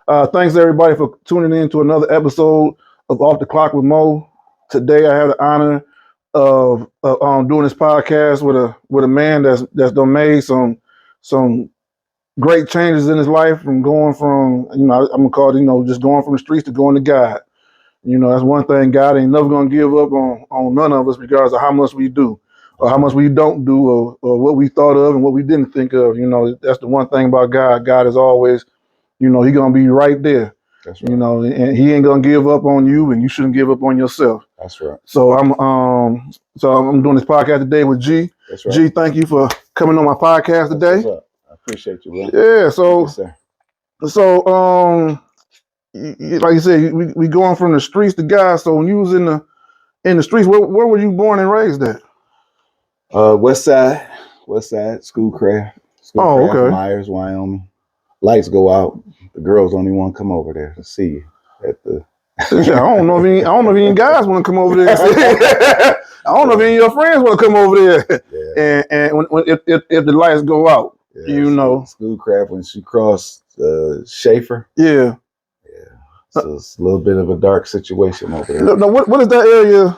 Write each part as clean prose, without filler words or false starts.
Thanks everybody for tuning in to another episode of Off the Clock with Mo. Today I have the honor of doing this podcast with a man that's done made some great changes in his life from going from I'm gonna call it just going from the streets to going to God. That's one thing. God ain't never gonna give up on none of us regardless of how much we do or how much we don't do or what we thought of and what we didn't think of. That's the one thing about God. God is always he gonna be right there. That's right. And he ain't gonna give up on you, and you shouldn't give up on yourself. That's right. So I'm doing this podcast today with G. That's right. G, thank you for coming on my podcast today. What's up? I appreciate you, bro. Yeah. So like you said, we going from the streets to God. So when you was in the streets, where were you born and raised at? West Side, Schoolcraft. Okay. Myers, Wyoming. Lights go out. The girls only want to come over there to see you at the. I don't know if any guys want to come over there. I don't know if any of your friends want to come over there. Yeah. And when if the lights go out, Schoolcraft when she crossed Schaefer. Yeah. So it's a little bit of a dark situation over there. No, what is that area?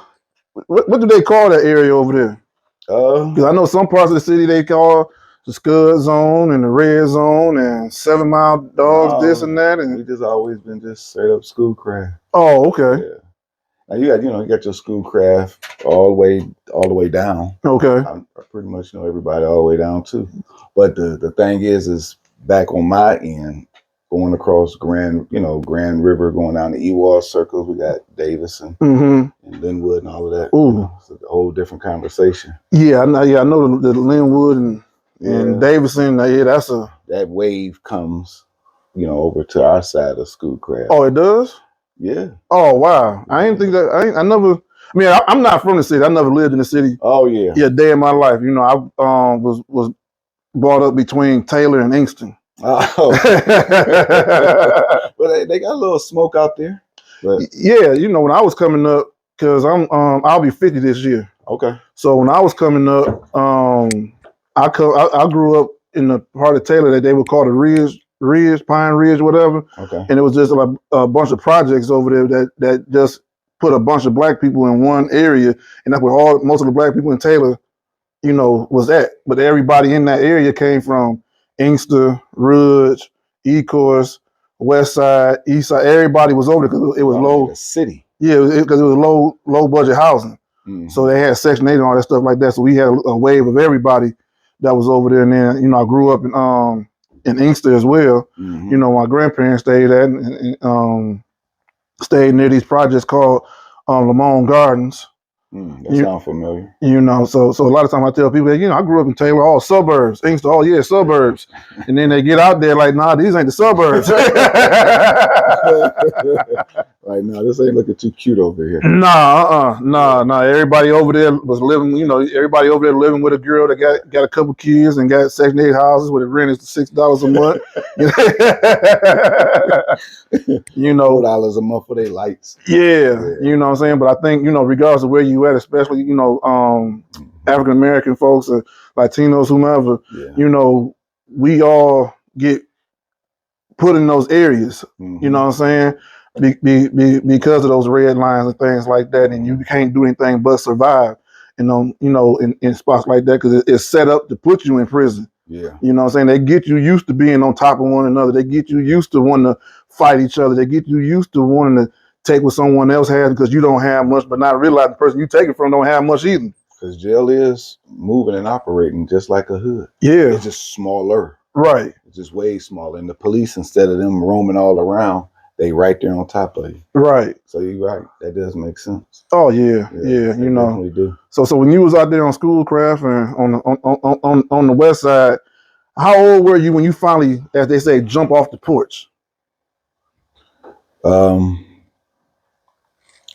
What do they call that area over there? Because I know some parts of the city they call the Scud Zone and the Red Zone and 7 Mile Dogs, this and that. And we just always been just straight up Schoolcraft. Oh, okay. Yeah. Now you got your Schoolcraft all the way down. Okay. I pretty much know everybody all the way down too. But the thing is back on my end, going across Grand River, going down the Ewald circles, we got Davison and Linwood and all of that. Ooh. It's a whole different conversation. Yeah, I know the Linwood and Davison. Yeah, that wave comes, over to our side of Schoolcraft. Oh, it does? Yeah. Oh, wow. I didn't think that. I never. I mean, I'm not from the city. I never lived in the city. Oh yeah. Yeah, a day in my life. I was brought up between Taylor and Inkster. Oh. But they got a little smoke out there. But. Yeah, when I was coming up, because I'll be 50 this year. Okay. So when I was coming up, I grew up in the part of Taylor that they would call the Ridge, Pine Ridge, whatever. Okay. And it was just a bunch of projects over there that just put a bunch of black people in one area, and that's where most of the black people in Taylor, was at. But everybody in that area came from Inkster, Ridge, Ecorse, West Side, East Side. Everybody was over there because it was low. The city. Yeah, because it was low budget housing. Mm-hmm. So they had Section 8 and all that stuff like that. So we had a wave of everybody that was over there. And then, I grew up in Inkster as well. Mm-hmm. My grandparents stayed at and stayed near these projects called Lamone Gardens. That sounds familiar. So a lot of times I tell people that, I grew up in Taylor, all suburbs. Inkster, oh yeah, suburbs. And then they get out there like, nah, these ain't the suburbs. Like, no, this ain't looking too cute over here. Nah. Everybody over there was living, everybody over there living with a girl that got a couple kids and got Section 8 houses where the rent is $6 a month. $4 a month for their lights. Yeah, you know what I'm saying? But I think, regardless of where you at, especially, African American folks or Latinos, whomever, we all get put in those areas. Mm-hmm. You know what I'm saying? Because of those red lines and things like that, and you can't do anything but survive. In spots like that because it's set up to put you in prison. Yeah. You know what I'm saying? They get you used to being on top of one another. They get you used to wanting to fight each other. They get you used to wanting to take what someone else has because you don't have much, but not realize the person you take it from don't have much either. Because jail is moving and operating just like a hood. Yeah. It's just smaller. Right. It's just way smaller. And the police, instead of them roaming all around, they right there on top of you. Right. So you're right. That does make sense. Oh yeah. Definitely do. So when you was out there on Schoolcraft and on the west side, how old were you when you finally, as they say, jump off the porch? Kind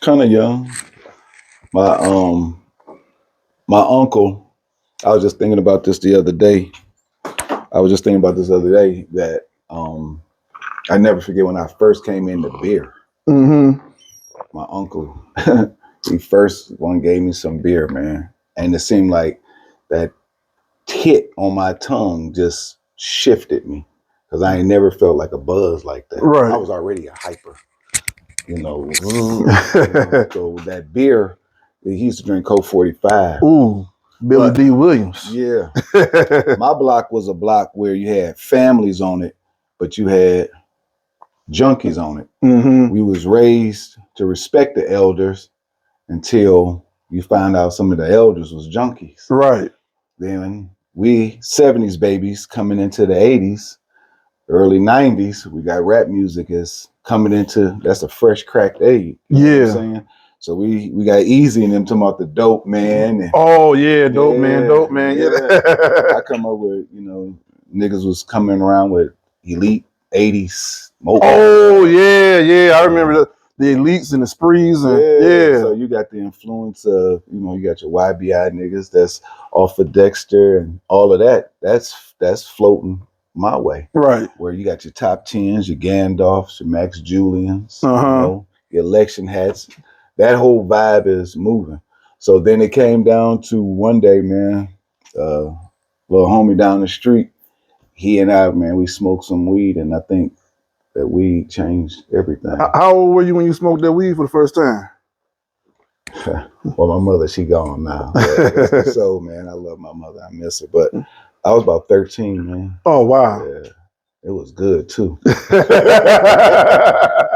of young. My uncle, I was just thinking about this the other day. That I never forget when I first came into beer. Mm-hmm. My uncle, he first one gave me some beer, man. And it seemed like that hit on my tongue just shifted me. because I ain't never felt like a buzz like that. Right. I was already a hyper, So that beer, he used to drink Coke 45. Ooh, Billy D. Williams. Yeah. My block was a block where you had families on it, but you had junkies on it. Mm-hmm. We was raised to respect the elders until you find out some of the elders was junkies. Right. Then we 70s babies coming into the 80s, early 90s, we got rap music is coming into, that's a fresh cracked egg. You know what I'm saying? So we got Easy and them talking about the dope man. And, oh yeah, dope man. Yeah. I come up with, niggas was coming around with Elite 80s mobile. Oh yeah. I remember the Elites and the Sprees and So you got the influence of, you got your YBI niggas that's off of Dexter and all of that. That's floating my way. Right. Where you got your top tens, your Gandalfs, your Max Julians, Uh-huh. Your election hats. That whole vibe is moving. So then it came down to one day, man, little homie down the street, he and I, man, we smoked some weed, and I think that weed changed everything. How old were you when you smoked that weed for the first time? Well, my mother, she gone now. So, man, I love my mother. I miss her. But I was about 13, man. Oh, wow. Yeah. It was good, too.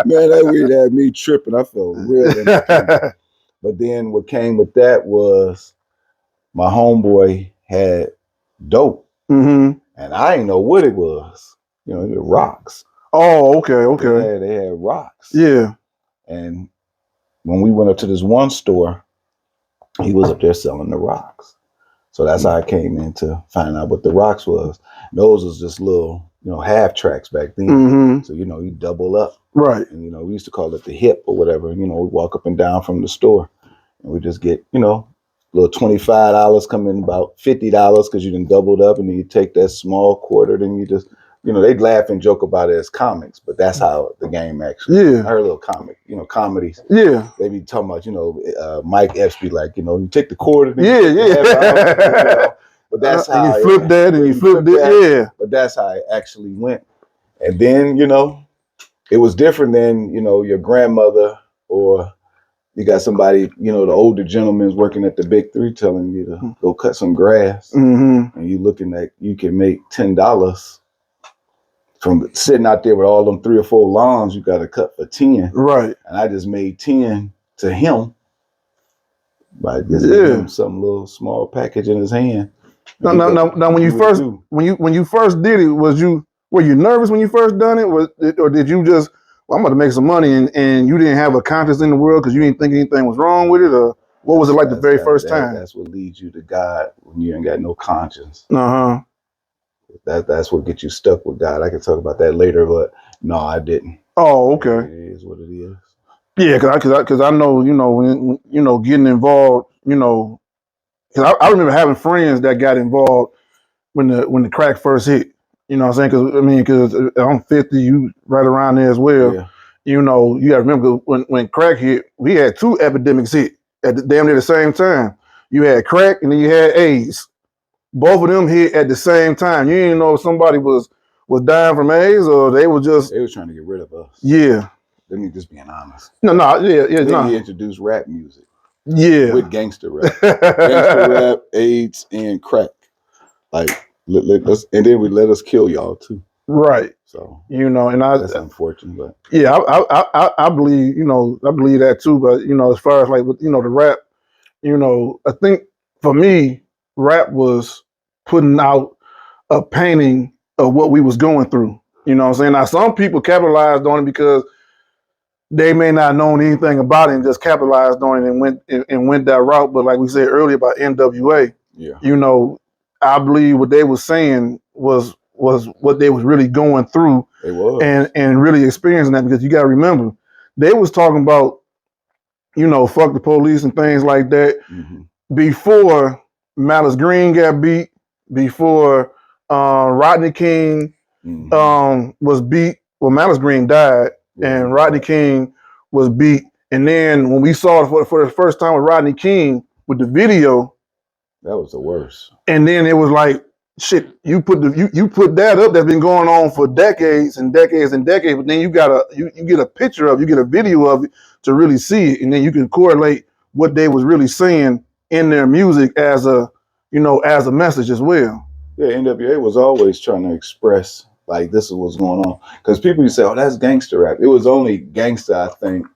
Man, that weed had me tripping. I felt real independent. But then what came with that was my homeboy had dope. Mm-hmm. And I didn't know what it was. The rocks. Oh, okay. They had rocks. Yeah. And when we went up to this one store, he was up there selling the rocks. So that's how I came in to find out what the rocks was. Those was just little, half tracks back then. Mm-hmm. So, you double up. Right. And, we used to call it the hip or whatever. We walk up and down from the store and we just get, little $25 come in about $50 because you done doubled up, and then you take that small quarter, then you just, they'd laugh and joke about it as comics, but that's how the game actually. Yeah. I heard a little comic, comedies. Yeah. They be talking about, Mike Epps be like, you take the quarter. Yeah. But that's how and you flip that and you flip it. Yeah. But that's how it actually went. And then, it was different than, your grandmother, or you got somebody, the older gentleman's working at the Big Three telling you to go cut some grass. Mm-hmm. And you looking at, you can make $10 from sitting out there with all them 3 or 4 lawns you got to cut for 10. Right. And I just made 10 to him by just giving him some little small package in his hand. Now, when you first did it, were you nervous when you first done it, or did you just, well, I'm going to make some money, and you didn't have a conscience in the world because you didn't think anything was wrong with it, or what was it like the very first time? That's what leads you to God when you ain't got no conscience. Uh-huh. That's what gets you stuck with God. I can talk about that later, but no, I didn't. Oh, okay. It is what it is. Yeah, because I know, when getting involved, because I remember having friends that got involved when the crack first hit. You know what I'm saying? Because I'm 50, you right around there as well. Yeah. You got to remember when crack hit, we had 2 epidemics hit at damn near the same time. You had crack and then you had AIDS. Both of them hit at the same time. You didn't know if somebody was dying from AIDS or they were trying to get rid of us. Yeah. Let me just being honest. Then he introduced rap music. Yeah. With gangster rap. Gangster rap, AIDS, and crack. Like, let's, and then we let us kill y'all too. Right. So, and that's unfortunate, but yeah, I believe, I believe that too. But, as far as like, the rap, I think for me, rap was putting out a painting of what we was going through. You know what I'm saying? Now, some people capitalized on it because they may not have known anything about it and just capitalized on it and went that route. But like we said earlier about NWA, I believe what they was saying was what they was really going through. It was. And really experiencing that, because you got to remember, they was talking about, fuck the police and things like that before Malice Green got beat, before Rodney King was beat. Well, Malice Green died and Rodney King was beat. And then when we saw it for the first time with Rodney King with the video, that was the worst. And then it was like, shit, you put that up that's been going on for decades and decades and decades, but then you get a picture of, you get a video of it to really see it, and then you can correlate what they was really saying in their music as a, as a message as well. Yeah, NWA was always trying to express like this is what's going on, because people used to say, "Oh, that's gangster rap." It was only gangster, I think.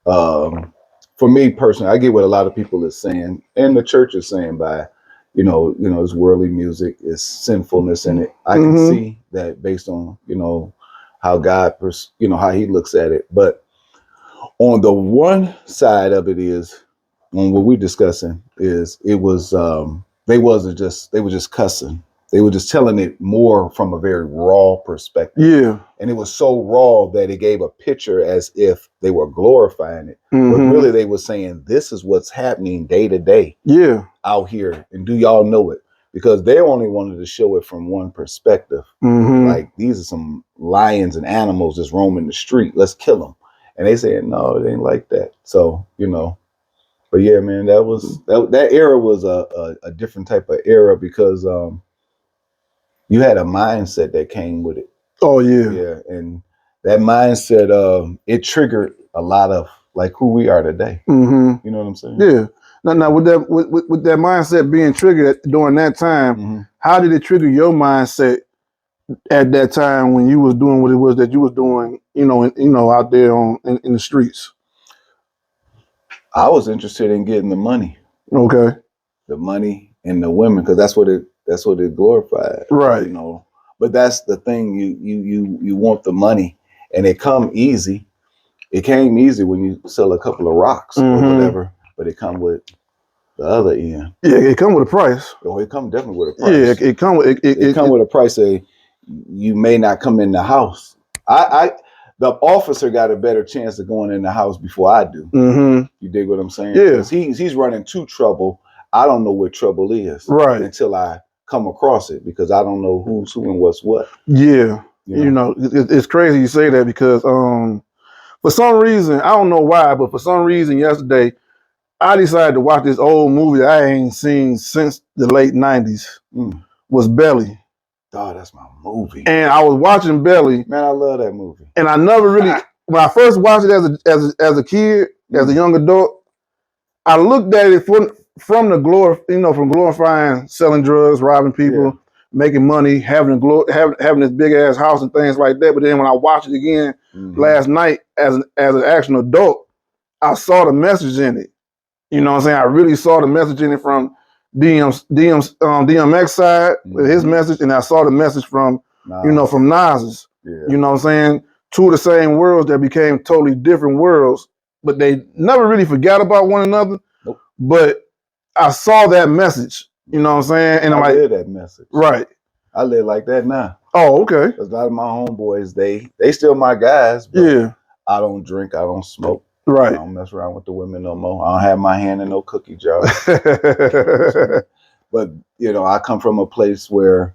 For me personally, I get what a lot of people is saying, and the church is saying by, it's worldly music, it's sinfulness in it. I can see that based on, how God, how He looks at it. But on the one side of it is, on what we're discussing, is it was they were just cussing. They were just telling it more from a very raw perspective. Yeah. And it was so raw that it gave a picture as if they were glorifying it. But really they were saying, this is what's happening day to day out here. And do y'all know it? Because they only wanted to show it from one perspective. Like, these are some lions and animals just roaming the street. Let's kill them. And they said, no, it ain't like that. So, but yeah, man, that era was a different type of era, because you had a mindset that came with it. Oh yeah. Yeah. And that mindset, it triggered a lot of like who we are today. You know what I'm saying? Yeah. Now with that mindset being triggered during that time, how did it trigger your mindset at that time when you was doing what it was that you was doing, out there in the streets? I was interested in getting the money. Okay. The money and the women, because that's what it glorified. Right. But that's the thing, you want the money, and it come easy. It came easy when you sell a couple of rocks or whatever, but it come with the other end. Yeah, it come with a price. Oh, it come definitely with a price. Yeah, it come with a price of, you may not come in the house. The officer got a better chance of going in the house before I do. You dig what I'm saying? Yeah. Because he's running to trouble. I don't know what trouble is. Right. Until I come across it, because I don't know who's who and what's what. Yeah. It's crazy you say that, because for some reason, I don't know why, but for some reason yesterday, I decided to watch this old movie that I ain't seen since the late 90s. Was Belly. Oh, that's my movie. And I was watching Belly. Man, I love that movie. And I never really, when I first watched it as a kid, as a young adult, I looked at it from glorifying selling drugs, robbing people, making money, having this big ass house and things like that. But then when I watched it again last night as an actual adult, I saw the message in it. You know what I'm saying? I really saw the message in it from DMX side with his message, and I saw the message from from Nas's. You know what I'm saying? Two of the same worlds that became totally different worlds, but they never really forgot about one another. But I saw that message. You know what I'm saying? And I live that message. Right. I live like that now. Oh, okay. Because a lot of my homeboys, they still my guys. But I don't drink. I don't smoke. Right. I don't mess around with the women no more. I don't have my hand in no cookie jar. But I come from a place where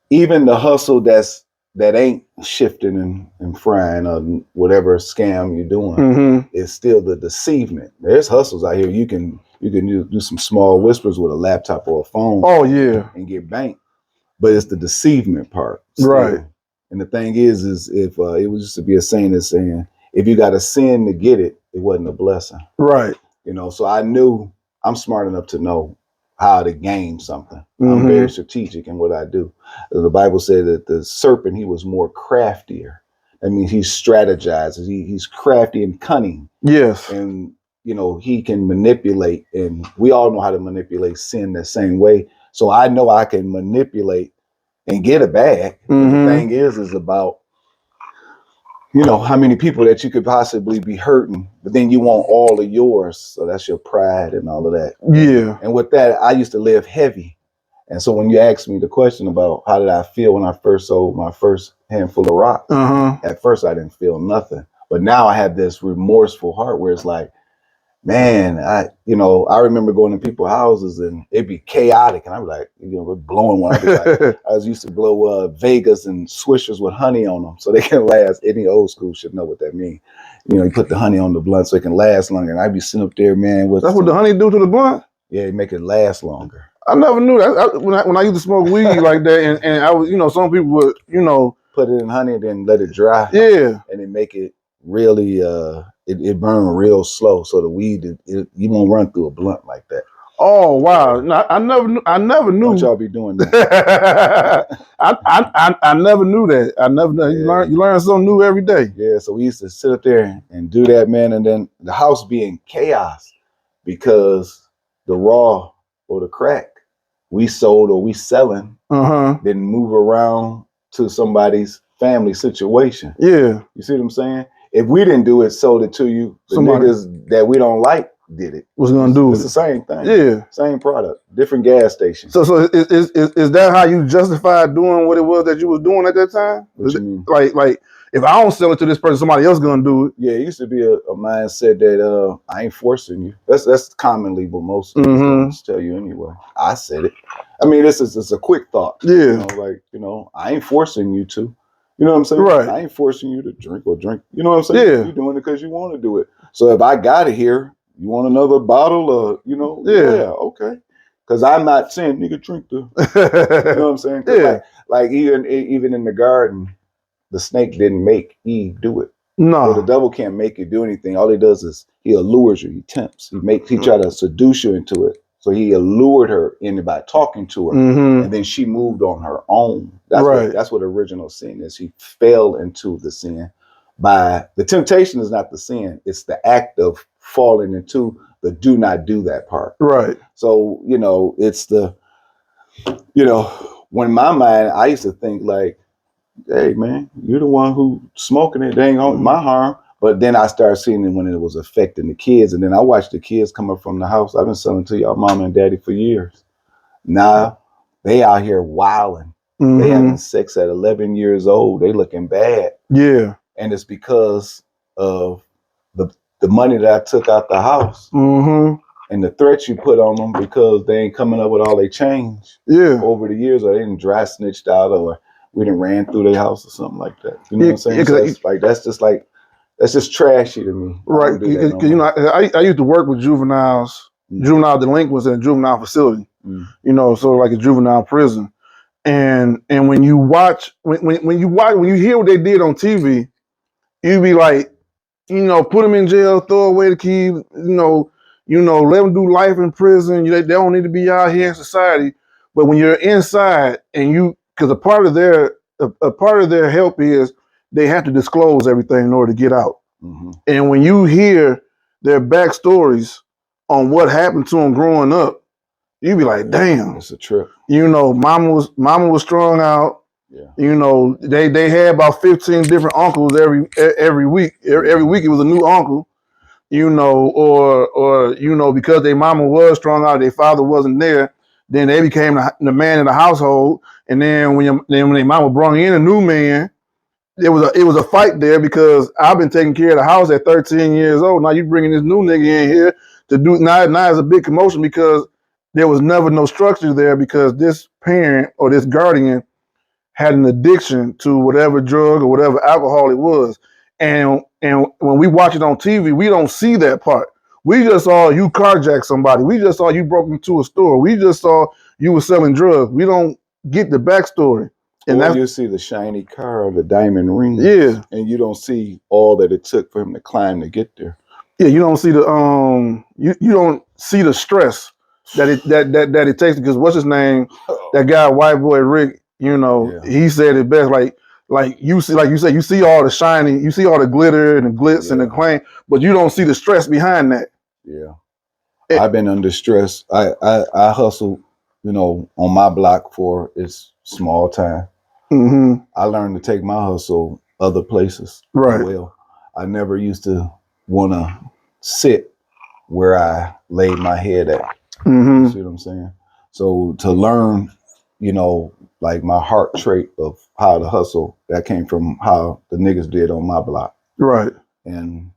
even the hustle that ain't shifting and frying or whatever scam you're doing is still the deceivement. There's hustles out here. You can do some small whispers with a laptop or a phone. Oh yeah. And get banked. But it's the deceivement part. Still. Right. And the thing is if it was just to be a saying that's saying, if you got to sin to get it, it wasn't a blessing. Right. So I knew, I'm smart enough to know how to gain something. I'm very strategic in what I do. The Bible said that the serpent, he was more craftier. That means he strategizes. He's crafty and cunning. Yes. And, he can manipulate. And we all know how to manipulate sin the same way. So I know I can manipulate and get it back. The thing is about, how many people that you could possibly be hurting, but then you want all of yours. So that's your pride and all of that. Yeah. And with that, I used to live heavy. And so when you asked me the question about how did I feel when I first sold my first handful of rocks, at first I didn't feel nothing. But now I have this remorseful heart where it's like, man, I remember going to people's houses and it'd be chaotic. And I'd be like, we're blowing one. I was used to blow Vegas and Swishers with honey on them so they can last. Any old school should know what that means. You put the honey on the blunt so it can last longer. And I'd be sitting up there, man. That's what the honey do to the blunt? Yeah, it make it last longer. I never knew that. When I used to smoke weed like that, and I was, some people would, Put it in honey and then let it dry. Yeah. And then make it really, it burn real slow. So the weed, you won't run through a blunt like that. Oh wow! No, I never knew. Don't y'all be doing that? I never knew that. I never knew. Yeah. You learn something new every day. Yeah, so we used to sit up there and do that, man, and then the house be in chaos because the raw or the crack we sold or we selling didn't move around to somebody's family situation. Yeah. You see what I'm saying? If we didn't do it, sold it to you, the niggas that we don't like did it. Was gonna do it. It's the same thing. Yeah. Same product, different gas station. So is that how you justified doing what it was that you was doing at that time? What you mean? Like if I don't sell it to this person, somebody else gonna do it. Yeah, it used to be a mindset that I ain't forcing you. That's commonly what most people tell you anyway. I said it. I mean, it's a quick thought. Yeah. I ain't forcing you to. You know what I'm saying? Right. I ain't forcing you to drink. You know what I'm saying? Yeah. You're doing it because you want to do it. So if I got it here, you want another bottle or, Yeah, okay. Because I'm not saying nigga drink the, you know what I'm saying? Yeah. Like even in the garden, the snake didn't make Eve do it. No. So the devil can't make you do anything. All he does is he allures you, he tempts. He try to seduce you into it. So he allured her in by talking to her, and then she moved on her own. That's what original sin is. She fell into the sin. By the temptation is not the sin; it's the act of falling into the do not do that part. Right. So it's the when my mind, I used to think like, hey man, you're the one who smoking it. They ain't on my harm. But then I started seeing it when it was affecting the kids. And then I watched the kids come up from the house. I've been selling to y'all mama and daddy for years. Now they out here wilding. They having sex at 11 years old. They looking bad. Yeah. And it's because of the money that I took out the house. And the threats you put on them because they ain't coming up with all they change. Yeah. Over the years, or they didn't dry snitched out, or we done ran through their house or something like that. You know what I'm saying? Yeah, So that's just trashy to me. Right. I used to work with juveniles, juvenile delinquents in a juvenile facility. So like a juvenile prison. And when you watch, when you hear what they did on TV, you be like, put them in jail, throw away the key, let them do life in prison. They don't need to be out here in society. But when you're inside and because a part of their help is they have to disclose everything in order to get out. And when you hear their backstories on what happened to them growing up, you be like, damn, it's a trip. Mama was strung out. Yeah. They had about 15 different uncles every week. Every week it was a new uncle. Or because their mama was strung out, their father wasn't there. Then they became the man in the household. And then when their mama brought in a new man, it was a fight there because I've been taking care of the house at 13 years old. Now you bringing this new nigga in here to do now it's a big commotion because there was never no structure there because this parent or this guardian had an addiction to whatever drug or whatever alcohol it was. And when we watch it on TV, we don't see that part. We just saw you carjack somebody. We just saw you broke into a store. We just saw you were selling drugs. We don't get the backstory. And then you see the shiny car or the diamond ring. Yeah. And you don't see all that it took for him to climb to get there. Yeah, you don't see the you don't see the stress that it takes because what's his name? That guy, white boy Rick, he said it best, like you said, you see all the shiny, you see all the glitter and the glitz and the claim, but you don't see the stress behind that. Yeah. I've been under stress. I hustle, on my block for its small time. I learned to take my hustle other places. Right. Well, I never used to want to sit where I laid my head at. You see what I'm saying? So to learn, like my heart trait of how to hustle, that came from how the niggas did on my block. Right. And,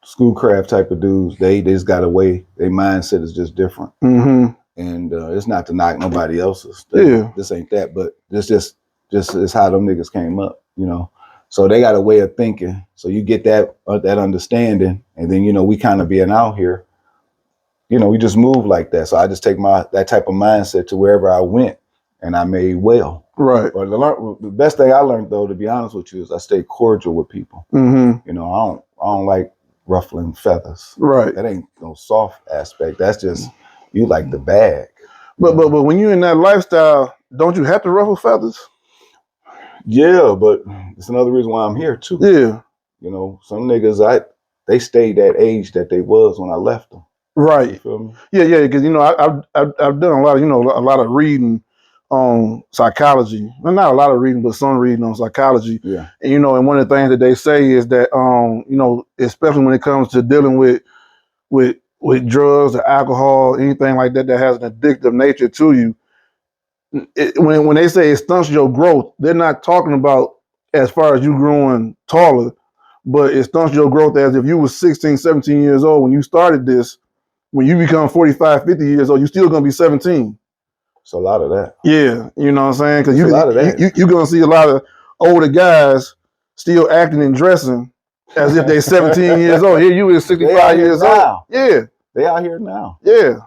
schoolcraft type of dudes, they just got away. Their mindset is just different. And it's not to knock nobody else's. This ain't that, but this just is how them niggas came up, So they got a way of thinking. So you get that understanding, and then we kind of being out here, we just move like that. So I just take that type of mindset to wherever I went, and I made well. Right. But the best thing I learned, though, to be honest with you, is I stay cordial with people. Mm-hmm. I don't like ruffling feathers. Right. That ain't no soft aspect. That's just you like the bag. But when you're in that lifestyle, don't you have to ruffle feathers? Yeah, but it's another reason why I'm here too. Yeah. Some niggas they stayed that age that they was when I left them. Right. You feel me? Yeah, because I've done a lot of a lot of reading on psychology. Well, not a lot of reading, but some reading on psychology. Yeah. And and one of the things that they say is that especially when it comes to dealing with drugs or alcohol, anything like that has an addictive nature to you. When they say it stunts your growth, they're not talking about as far as you growing taller, but it stunts your growth as if you were 16, 17 years old when you started this. When you become 45, 50 years old, you're still going to be 17. It's a lot of that. Yeah, you know what I'm saying? Because you're going to see a lot of older guys still acting and dressing as if they're 17 years old. Here you is 65 years old. Yeah. They out here now. Yeah.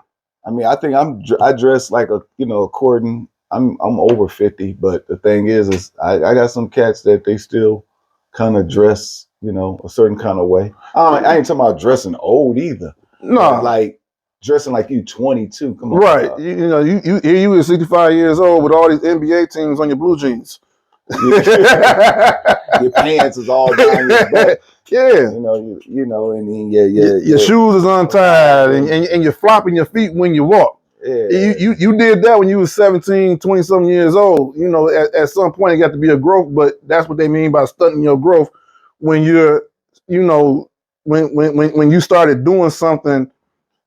I mean, I think I dress like according. I'm over 50, but the thing is I got some cats that they still kind of dress, a certain kind of way. I ain't talking about dressing old either. No, like dressing like you 22. Come on, right? You is 65 years old with all these NBA teams on your blue jeans. Your pants is all down your butt. Yeah, and then your shoes is untied, and you're flopping your feet when you walk. Yeah. You did that when you was 17, 20 something years old. At some point it got to be a growth, but that's what they mean by stunting your growth when you're, when you started doing something,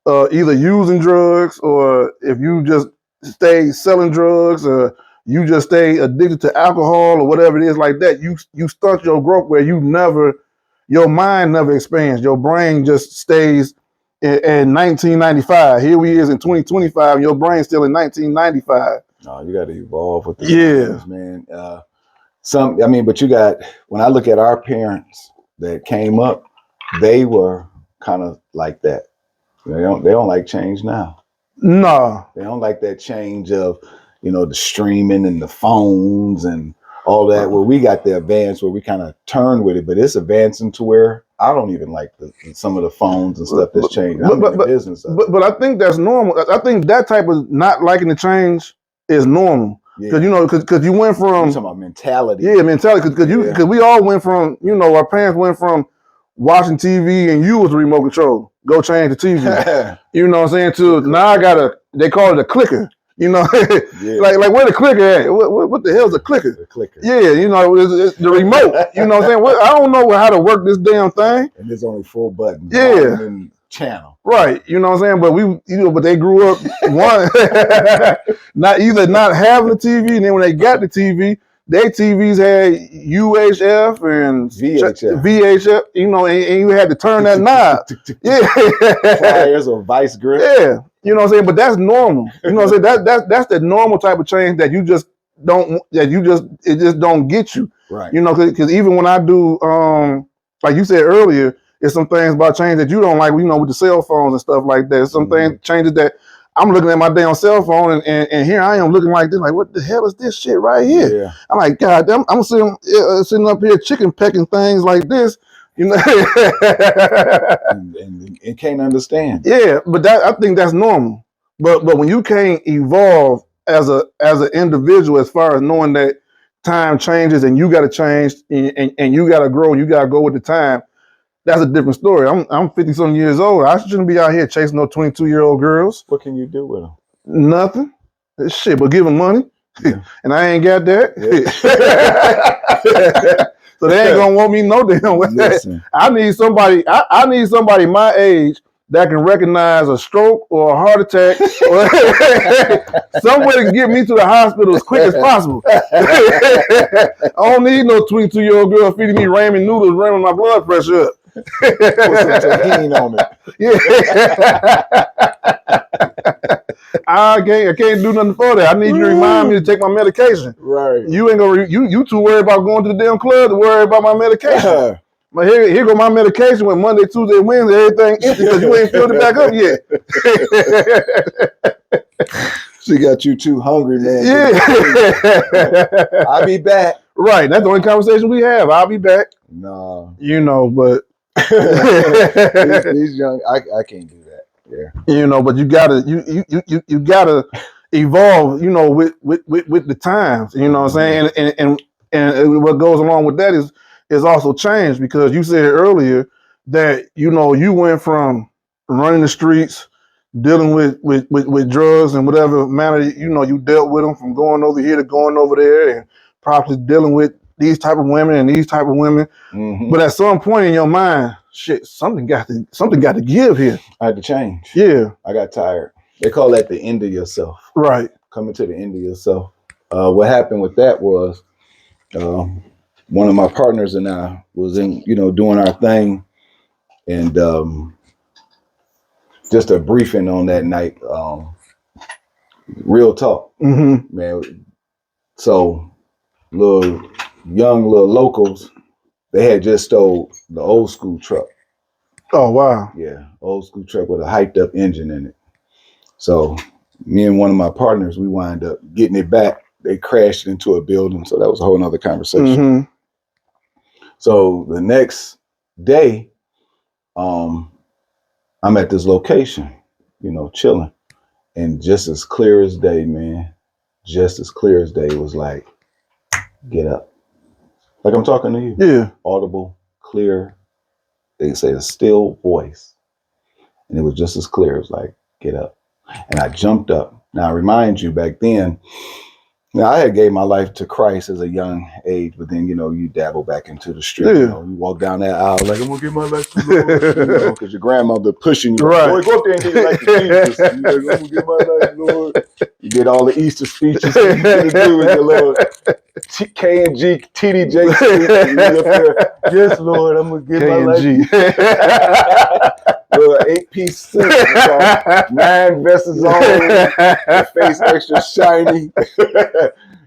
either using drugs or if you just stay selling drugs or you just stay addicted to alcohol or whatever it is like that, you stunt your growth where your mind never expands. Your brain just stays in 1995. Here we is in 2025, and your brain's still in 1995. No, you got to evolve with the times, man. But you got, when I look at our parents that came up, they were kind of like that. They don't like change now. No. They don't like that change of, the streaming and the phones and all that, where we got the advance where we kind of turn with it, but it's advancing to where I don't even like some of the phones and stuff that's changing. But I think that's normal. I think that type of not liking the change is normal. Because you went from, you're talking about mentality. Yeah, mentality. Because we all went from, our parents went from watching TV and you was the remote control. Go change the TV. You know what I'm saying? To now they call it a clicker. Like where the clicker at? What the hell's a clicker? The clicker. Yeah, it's the remote. You know what I'm saying? I don't know how to work this damn thing. And there's only 4 buttons. Yeah. And channel. Right. You know what I'm saying? But but they grew up not having the TV, and then when they got the TV, their TVs had UHF and VHF, and you had to turn that knob. Yeah. Pliers or vice grip. Yeah. You know what I'm saying? But that's normal. You know what I'm saying? That's the normal type of change that it just don't get you. Right. Because even when I do, like you said earlier, there's some things about change that you don't like, with the cell phones and stuff like that. Some things, changes that I'm looking at my damn cell phone and here I am looking like this, like, what the hell is this shit right here? Yeah. I'm like, God damn, I'm sitting up here chicken pecking things like this, and can't understand. Yeah, but I think that's normal. But when you can't evolve as an individual, as far as knowing that time changes and you got to change and you got to grow and you got to go with the time, that's a different story. I'm 50 something years old. I shouldn't be out here chasing no 22-year-old girls. What can you do with them? Nothing. Shit, but give them money. Yeah. And I ain't got that. Yeah. So they ain't gonna want me no damn way. Listen. I need somebody my age that can recognize a stroke or a heart attack or somewhere to get me to the hospital as quick as possible. I don't need no 22-year-old girl feeding me ramen noodles, ramming my blood pressure up. Put some tahini on it. Yeah. I can't do nothing for that. I need you to remind me to take my medication. Right. You ain't gonna you too worried about going to the damn club to worry about my medication. here go my medication with Monday, Tuesday, Wednesday, everything empty because you ain't filled it back up yet. She got you too hungry, man. Yeah. I'll be back. Right. That's the only conversation we have. I'll be back. No. You know, but these young, I can't do that. Yeah. You know, but you gotta you gotta evolve, you know, with the times. You know what I'm saying? And what goes along with that is also change, because you said earlier that, you know, you went from running the streets, dealing with drugs and whatever manner, you know, you dealt with them, from going over here to going over there, and probably dealing with these type of women and these type of women. Mm-hmm. But at some point in your mind, shit, something got to give here. I had to change. Yeah. I got tired. They call that the end of yourself. Right. Coming to the end of yourself. What happened with that was one of my partners and I was in, you know, doing our thing, and just a briefing on that night. Real talk, man. So young locals, they had just stole the old school truck. Oh, wow. Yeah, old school truck with a hyped up engine in it. So me and one of my partners, we wind up getting it back. They crashed into a building. So that was a whole nother conversation. So the next day, I'm at this location, you know, chilling. And just as clear as day, man, just as clear as day, it was like, get up. Like I'm talking to you. Yeah. Audible, clear. They say a still voice. And it was just as clear. It was like, get up. And I jumped up. Now, I remind you, back then, now I had gave my life to Christ as a young age, but then, you know, you dabble back into the street. Yeah. You know, you walk down that aisle like, I'm going to give my life to the Lord. You know, because your grandmother pushing you. Right. Boy, go up there and give your life to Jesus. You're like, I'm going to give my life, Lord. You get all the Easter speeches you could do with your little K&G, TDJ speech. And you up there, yes, Lord, I'm going to give my life. Little 8-piece suit, 9 vests on, your face extra shiny.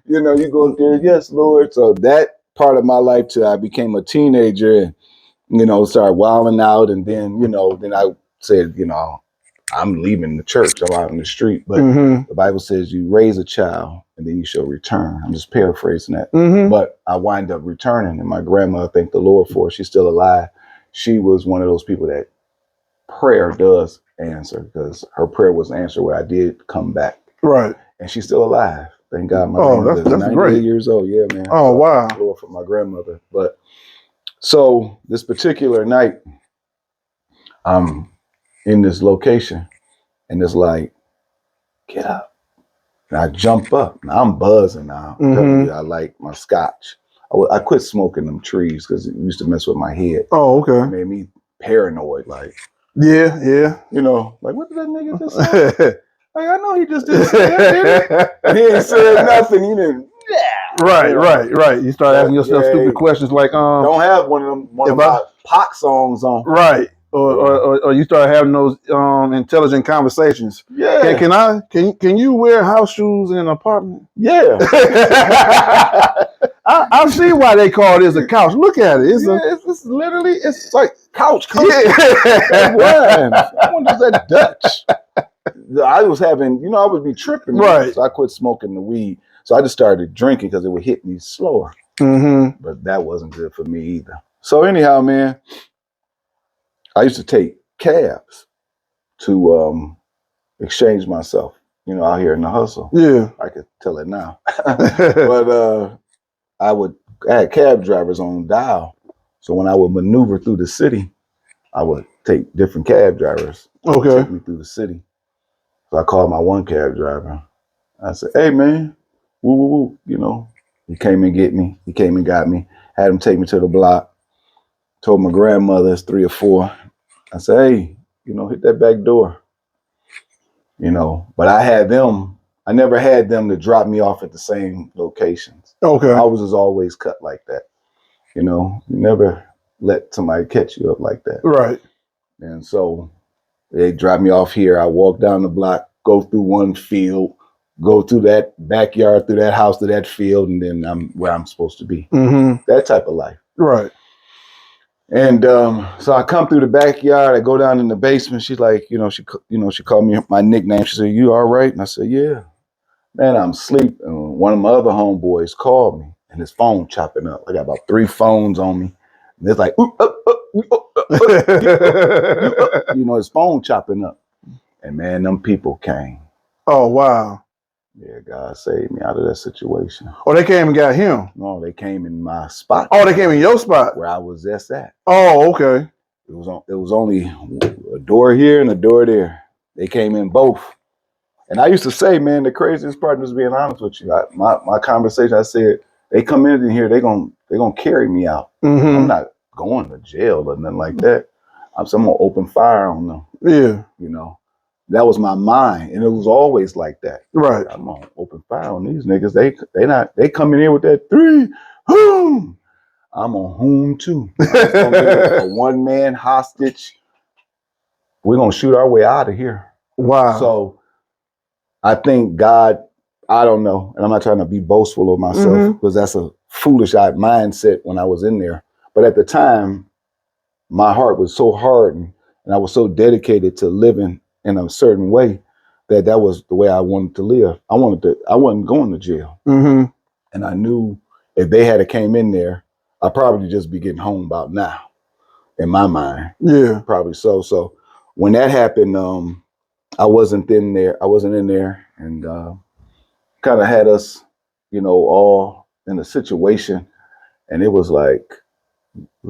You know, you go up there, yes, Lord. So that part of my life till I became a teenager and, you know, started wilding out. And then, you know, then I said, you know, I'm leaving the church. I'm out in the street. But the Bible says you raise a child and then you shall return. I'm just paraphrasing that. But I wind up returning. And my grandma, thank the Lord for her, she's still alive. She was one of those people that prayer does answer, because her prayer was answered where I did come back. Right. And she's still alive. Thank God. My grandmother is 98 great. Years old. Yeah, man. Oh, so wow. Thank the Lord for my grandmother. But so this particular night, I'm in this location and it's like, get up. And I jump up. Now I'm buzzing now. I'm telling you, I like my scotch. I quit smoking them trees because it used to mess with my head. Oh, okay. It made me paranoid. Like, yeah. You know, like, what did that nigga just say? Like, I know he just didn't say that, did he? He ain't said nothing. He didn't. Right. You start asking yourself stupid questions like, don't have one of my Pac songs on. Right. Or you start having those intelligent conversations. Yeah. Can you wear house shoes in an apartment? Yeah. I see why they call this a couch. Look at it. It's literally, it's like couch. Yeah. I wonder, is that Dutch? I was having, you know, I would be tripping. Right. So I quit smoking the weed. So I just started drinking because it would hit me slower. But that wasn't good for me either. So anyhow, man, I used to take cabs to exchange myself, you know, out here in the hustle. Yeah. I could tell it now. But I had cab drivers on dial. So when I would maneuver through the city, I would take different cab drivers. Okay. Take me through the city. So I called my one cab driver. I said, hey, man, woo, woo, woo. You know, he came and get me. He came and got me. Had him take me to the block. Told my grandmother it's 3 or 4. I said, hey, you know, hit that back door. You know, but I never had them to drop me off at the same locations. Okay. I was just always cut like that. You know, you never let somebody catch you up like that. Right. And so they drop me off here. I walk down the block, go through one field, go through that backyard, through that house to that field, and then I'm where I'm supposed to be. That type of life. Right. And so I come through the backyard. I go down in the basement. She's like, she called me my nickname. She said, "You all right?" And I said, "Yeah, man, I'm asleep." And one of my other homeboys called me, and his phone chopping up. I got about 3 phones on me. And it's like, his phone chopping up. And man, them people came. Oh, wow. Yeah, God saved me out of that situation. Oh, they came and got him. No, they came in my spot. Oh, they came in your spot where I was just at. Oh, okay. It was only a door here and a door there. They came in both. And I used to say, man, the craziest part, just being honest with you, my conversation, I said, they come in here, they're gonna carry me out. Mm-hmm. I'm not going to jail or nothing like that. I'm gonna open fire on them. Yeah. That was my mind, and it was always like that. Right. I'm gonna open fire on these niggas. They come in here with that 3, whoom. I'm on whom too. It's gonna be a 1-man hostage. We're gonna shoot our way out of here. Wow. So I think God, I don't know, and I'm not trying to be boastful of myself because that's a foolish mindset when I was in there. But at the time, my heart was so hardened and I was so dedicated to living in a certain way that was the way I wanted to live. I wasn't going to jail. Mm-hmm. And I knew if they had came in there, I'd probably just be getting home about now, in my mind. Yeah. Probably so. So when that happened, I wasn't in there, and kind of had us, all in a situation. And it was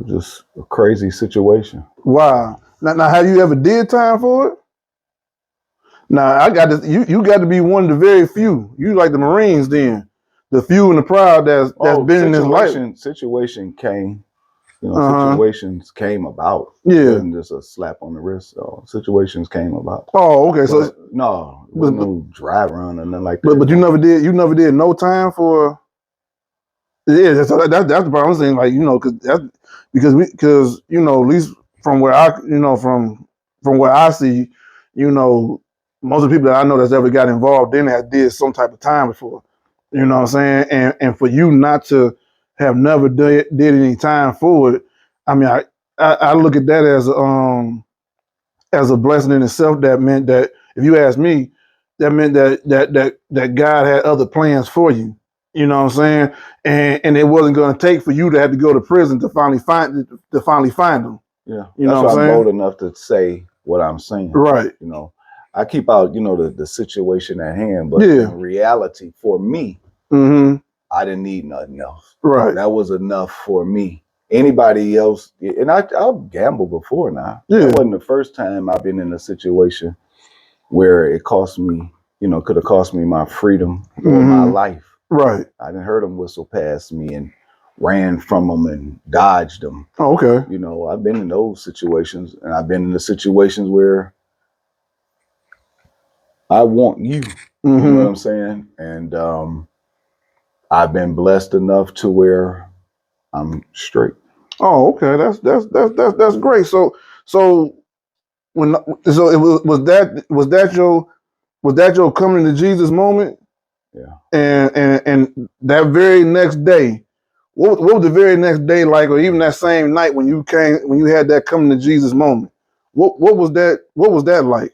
just a crazy situation. Wow. Now, have you ever did time for it? Now, I got this. You got to be one of the very few. You like the Marines, then the few and the proud that's been in this life. Situation came, situations came about. Yeah, it wasn't just a slap on the wrist. So situations came about. Oh, okay. But no, it wasn't no dry run or nothing like that. But you never did. You never did no time for. Yeah, that's the problem. I'm saying, because at least from where I from where I see, most of the people that I know that's ever got involved in that did some type of time before. You know what I'm saying? And for you not to have never did any time for it, I mean, I look at that as a blessing in itself. That meant that, if you ask me, that meant that God had other plans for you. You know what I'm saying? And it wasn't going to take for you to have to go to prison to finally find them. Yeah, you know that's what why I'm saying? bold enough to say what I'm saying. Right. I keep out, the situation at hand, but Yeah. in reality, for me, Mm-hmm. I didn't need nothing else. Right. That was enough for me. Anybody else, and I've gambled before now. Yeah. That wasn't the first time I've been in a situation where it cost me, could have cost me my freedom or my life. Right. I didn't heard them whistle past me and ran from them and dodged them. Oh, okay. I've been in those situations, and I've been in the situations where I want you. You know what I'm saying? And I've been blessed enough to where I'm straight. Oh, okay. That's great. So was that your coming to Jesus moment? Yeah. And that very next day, what was the very next day like, or even that same night when you had that coming to Jesus moment? What was that like?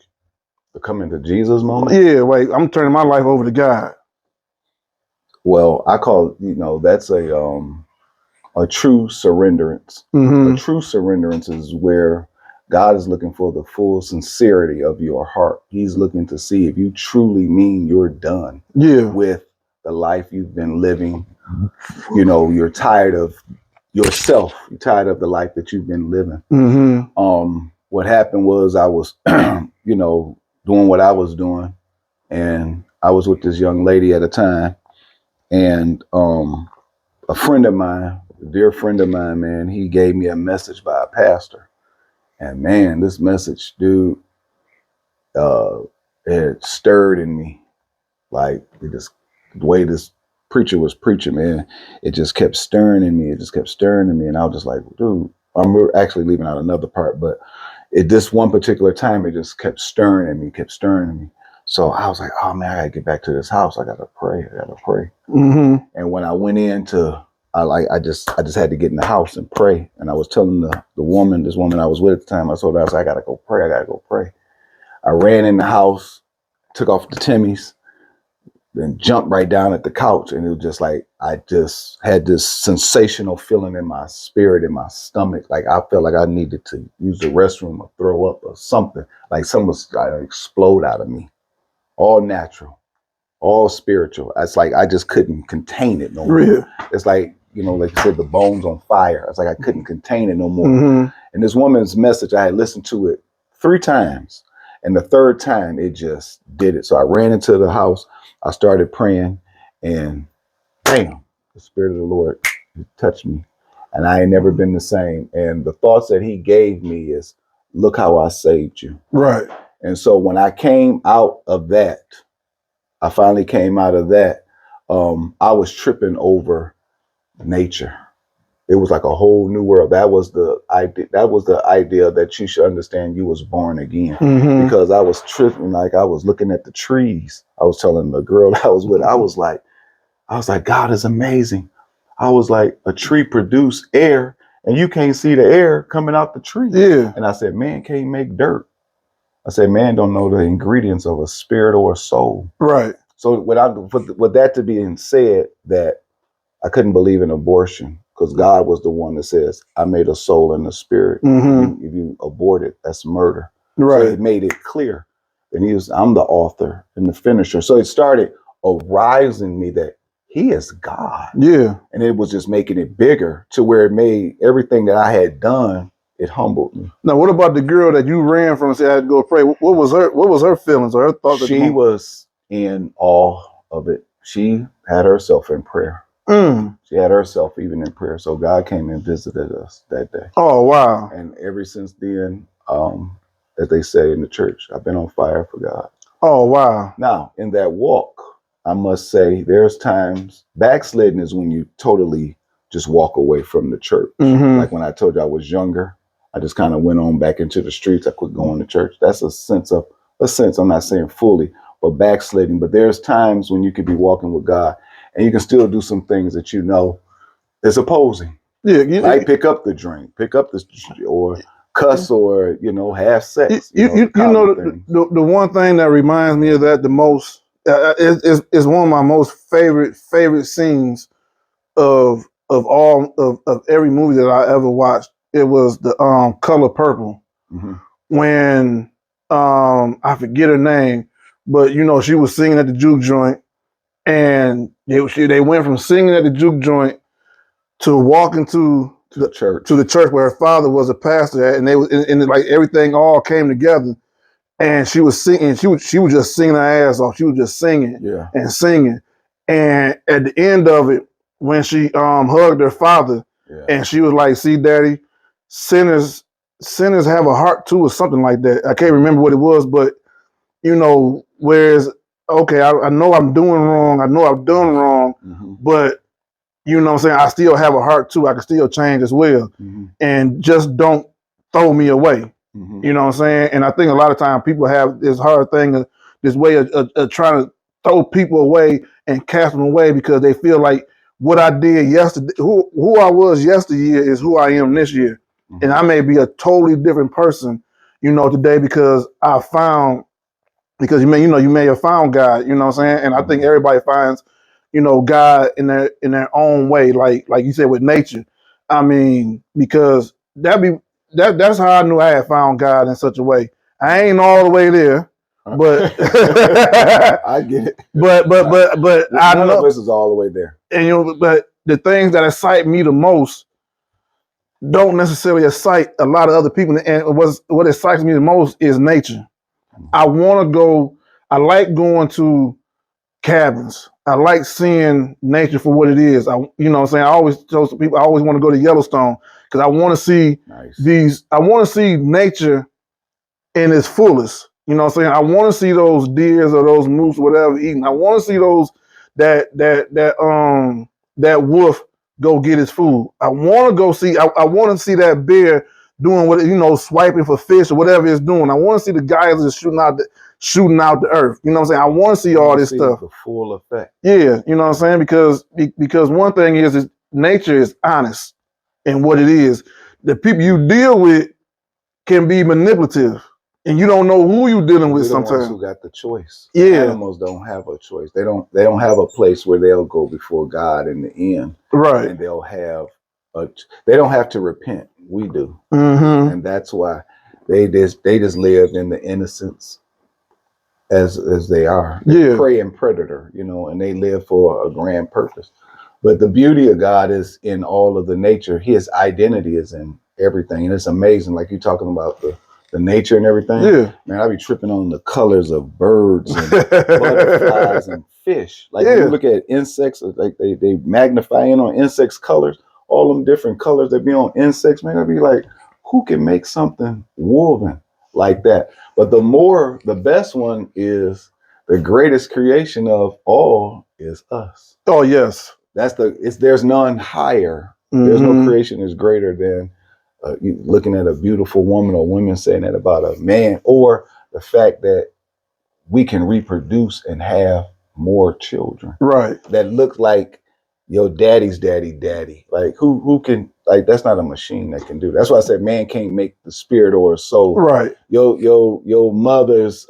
The coming to Jesus moment? Yeah, like, I'm turning my life over to God. Well, I call that's a true surrenderance. Mm-hmm. A true surrenderance is where God is looking for the full sincerity of your heart. He's looking to see if you truly mean you're done with the life you've been living. You're tired of yourself. You're tired of the life that you've been living. Mm-hmm. What happened was I was, doing what I was doing, and I was with this young lady at a time, and a friend of mine, a dear friend of mine, man, he gave me a message by a pastor. And man, this message, dude, it stirred in me. Like, the way this preacher was preaching, man, it just kept stirring in me. And I was just like, dude, I'm actually leaving out another part, but this one particular time, it just kept stirring in me. So I was like, oh man, I gotta get back to this house. I gotta pray. Mm-hmm. And when I went in I just had to get in the house and pray. And I was telling this woman I was with at the time, I told her, I gotta go pray. I ran in the house, took off the Timmy's, then jumped right down at the couch. And it was just like, I just had this sensational feeling in my spirit, in my stomach. Like I felt like I needed to use the restroom or throw up or something. Like something was trying to explode out of me. All natural, all spiritual. It's like I just couldn't contain it no more. Really? It's like, like you said, the bones on fire. It's like I couldn't contain it no more. Mm-hmm. And this woman's message, I had listened to it 3 times. And the 3rd time, it just did it. So I ran into the house. I started praying. And bam, the Spirit of the Lord touched me. And I ain't never been the same. And the thoughts that he gave me is, look how I saved you. Right. And so when I came out of that, I finally came out of that, I was tripping over nature. It was like a whole new world. That was the idea that you should understand you was born again. Mm-hmm. Because I was tripping, like I was looking at the trees. I was telling the girl I was with, I was like, God is amazing. I was like, a tree produce air and you can't see the air coming out the tree. Yeah. And I said, man can't make dirt. I said, man don't know the ingredients of a spirit or a soul. Right. So with that to being said, that I couldn't believe in abortion because God was the one that says, I made a soul and a spirit. Mm-hmm. If you abort it, that's murder. Right. So it made it clear. And I'm the author and the finisher. So it started arising me that he is God. Yeah. And it was just making it bigger to where it made everything that I had done, it humbled me. Now, what about the girl that you ran from and said I had to go pray? What was her feelings or her thoughts? She was in awe of it. She had herself in prayer. She had herself even in prayer. So God came and visited us that day. Oh, wow. And ever since then, as they say in the church, I've been on fire for God. Oh, wow. Now, in that walk, I must say there's times backsliding is when you totally just walk away from the church. Mm-hmm. Like when I told you I was younger, I just kind of went on back into the streets. I quit going to church. That's a sense, I'm not saying fully, but backsliding. But there's times when you could be walking with God and you can still do some things that is opposing. Yeah. Like pick up the drink, or cuss, or, have sex. The one thing that reminds me of that the most is one of my most favorite scenes of every movie that I ever watched. It was the Color Purple. Mm-hmm. When I forget her name, but she was singing at the juke joint, and they went from singing at the juke joint to walking to the church where her father was a pastor at, and they was and like everything all came together. And she was singing. She was just singing her ass off. She was just singing and singing. And at the end of it, when she hugged her father, and she was like, "See, Daddy, sinners have a heart too," or something like that. I can't remember what it was, but whereas okay, I know I'm doing wrong. I know I've done wrong, mm-hmm. but what I'm saying, I still have a heart too. I can still change as well, mm-hmm. and just don't throw me away. Mm-hmm. You know what I'm saying? And I think a lot of times people have this hard thing, this way of trying to throw people away and cast them away because they feel like what I did yesterday, who I was yesteryear is who I am this year. Mm-hmm. And I may be a totally different person, today because you may have found God, you know what I'm saying? And I think everybody finds, God in their own way, like you said with nature. I mean, because that's how I knew I had found God in such a way. I ain't all the way there, but I get it. But I know none of us is all the way there. And but the things that excite me the most don't necessarily excite a lot of other people. And what excites me the most is nature. I like going to cabins. I like seeing nature for what it is. I always tell people I always want to go to Yellowstone because I want to see I want to see nature in its fullest. You know what I'm saying? I want to see those deers or those moose, whatever, eating. I want to see those that wolf go get his food. I want to go see. I want to see that bear doing what swiping for fish or whatever it's doing. I want to see the guys that's shooting out the earth. You know what I'm saying? I want to see all this stuff. The full effect. Yeah, you know what I'm saying? Because one thing is nature is honest in what it is. The people you deal with can be manipulative, and you don't know who you're dealing with We're the ones sometimes. who got the choice. Yeah. Animals don't have a choice. They don't have a place where they'll go before God in the end, Right. and they'll have they don't have to repent. We do, Mm-hmm. and that's why they just live in the innocence as they are. They're prey and predator, you know, and they live for a grand purpose. But the beauty of God is in all of the nature. His identity is in everything, and it's amazing. Like you're talking about the nature and everything. Yeah. Man, I be tripping on the colors of birds and butterflies and fish. Like when you look at insects, like they magnify in on insects' colors, all them different colors that be on insects. Man, I'd be like, who can make something woven like that? But the best one is the greatest creation of all is us. Oh yes. There's none higher. There's no creation is greater than you looking at a beautiful woman or women saying that about a man, or the fact that we can reproduce and have more children. Right. That look like your daddy's daddy. Like who can, like, that's not a machine that can do that. That's why I said man can't make the spirit or a soul. Right. Your mother's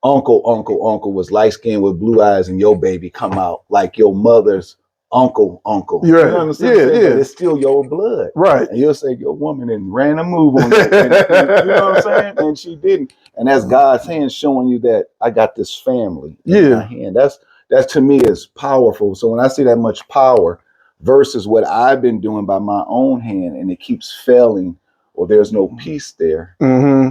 uncle was light skinned with blue eyes, and your baby come out like your mother's uncle. Yeah. You know what I'm saying? Yeah. But it's still your blood. Right. And you'll say your woman and ran a move on that. And you know what I'm saying? And she didn't. And that's God's hand showing you that I got this family in my hand. That's to me is powerful. So when I see that much power versus what I've been doing by my own hand, and it keeps failing, or there's no peace there,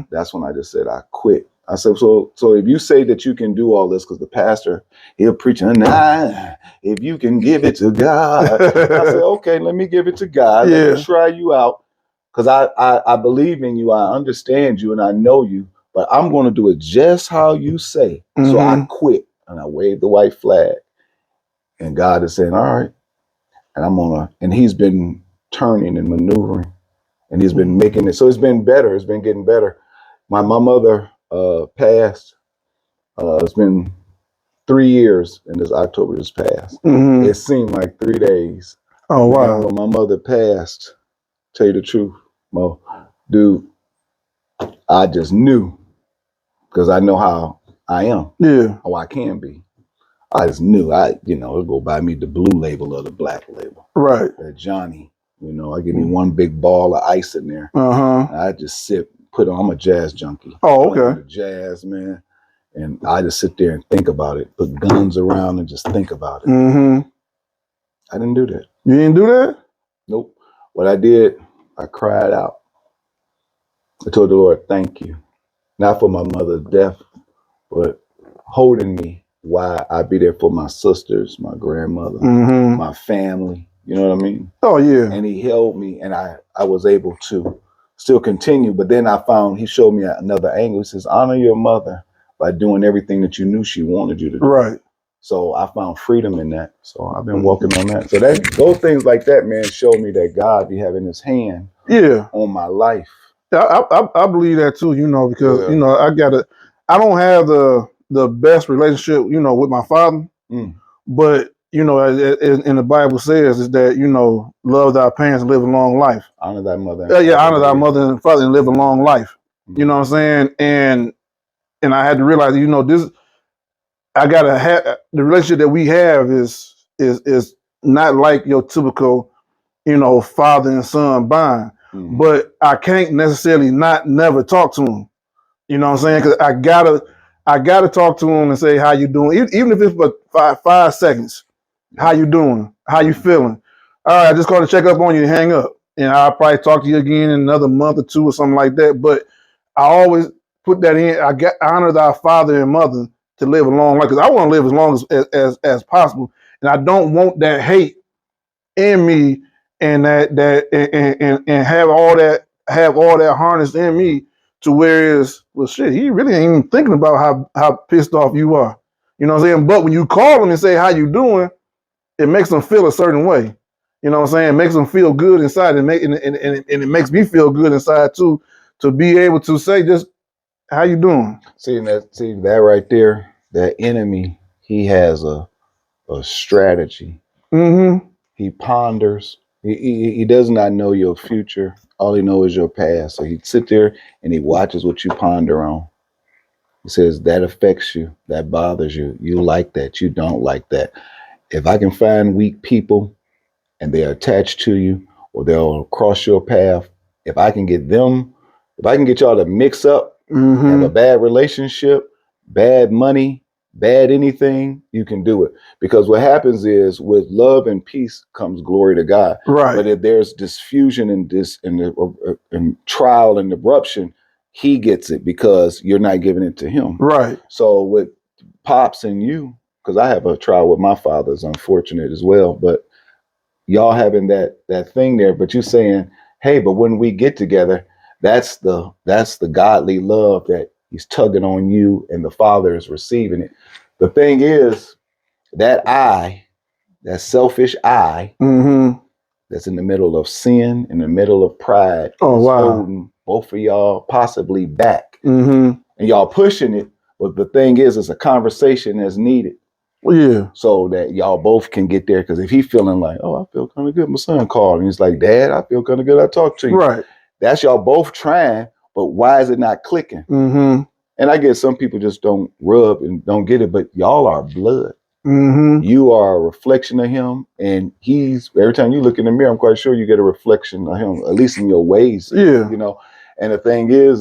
that's when I just said I quit. I said, so if you say that you can do all this, because the pastor, he'll preach, if you can give it to God. I said, okay, let me give it to God. Let me try you out, because I believe in you. I understand you and I know you, but I'm going to do it just how you say. So I quit and I waved the white flag. And God is saying, all right. And and he's been turning and maneuvering, and he's been making it. So it's been better. It's been getting better. My mother passed. It's been 3 years, and this October just passed. It seemed like 3 days. Oh wow! When my mother passed, tell you the truth, Mo, dude, I just knew, because I know how I am. Yeah, how I can be. I just knew. It'll go buy me the blue label or the black label. Right. That Johnny. I give me one big ball of ice in there. I just sip. I'm a jazz junkie. Oh, okay. Jazz, man. And I just sit there and think about it. Put guns around and just think about it. I didn't do that. You didn't do that? Nope. What I did, I cried out. I told the Lord, thank you. Not for my mother's death, but holding me while I be there for my sisters, my grandmother, my family. You know what I mean? Oh, yeah. And he held me, and I was able to still continue. But then he showed me another angle. He says, honor your mother by doing everything that you knew she wanted you to do. Right. So I found freedom in that. So I've been walking on that. So those things like that, man, show me that God be having his hand on my life. Yeah, I believe that too, because, I don't have the best relationship, with my father. But, in the Bible says is that, love thy parents and live a long life. Honor thy mother. Honor thy mother and father and live a long life. You know what I'm saying? And I had to realize, I gotta have the relationship that we have is not like your typical, father and son bond. But I can't necessarily never talk to him. You know what I'm saying? Because I gotta talk to him and say how you doing, even if it's for 5 seconds. How you doing? How you feeling? All right, I just called to check up on you and hang up. And I'll probably talk to you again in another month or 2 or something like that. But I always put that in. I honor thy father and mother to live a long life, because I want to live as long as possible, and I don't want that hate in me, and and have all that harness in me to where shit, he really ain't even thinking about how pissed off you are. You know what I'm saying? But when you call him and say how you doing, it makes them feel a certain way. You know what I'm saying? It makes them feel good inside, and it makes me feel good inside too, to be able to say just how you doing. See that right there, that enemy, he has a strategy. He ponders. He does not know your future. All he knows is your past. So he sit there and he watches what you ponder on. He says that affects you, that bothers you. You like that. You don't like that. If I can find weak people and they're attached to you or they'll cross your path, if I can get y'all to mix up, have a bad relationship, bad money, bad anything, you can do it. Because what happens is with love and peace comes glory to God. Right. But if there's disfusion and trial and eruption, he gets it because you're not giving it to him. Right. So with Pops and you, because I have a trial with my father, is unfortunate as well, but y'all having that thing there, but you saying, hey, but when we get together, that's the godly love that he's tugging on you and the father is receiving it. The thing is that selfish eye that's in the middle of sin, in the middle of pride, is holding both of y'all possibly back. And y'all pushing it, but the thing is, it's a conversation that's needed. Yeah. So that y'all both can get there. Because if he feeling like, oh, I feel kind of good, my son called, and he's like, Dad, I feel kind of good, I talked to you. Right. That's y'all both trying, but why is it not clicking? And I guess some people just don't rub and don't get it, but y'all are blood. You are a reflection of him, and he's, every time you look in the mirror, I'm quite sure you get a reflection of him, at least in your ways. Yeah. You know, and the thing is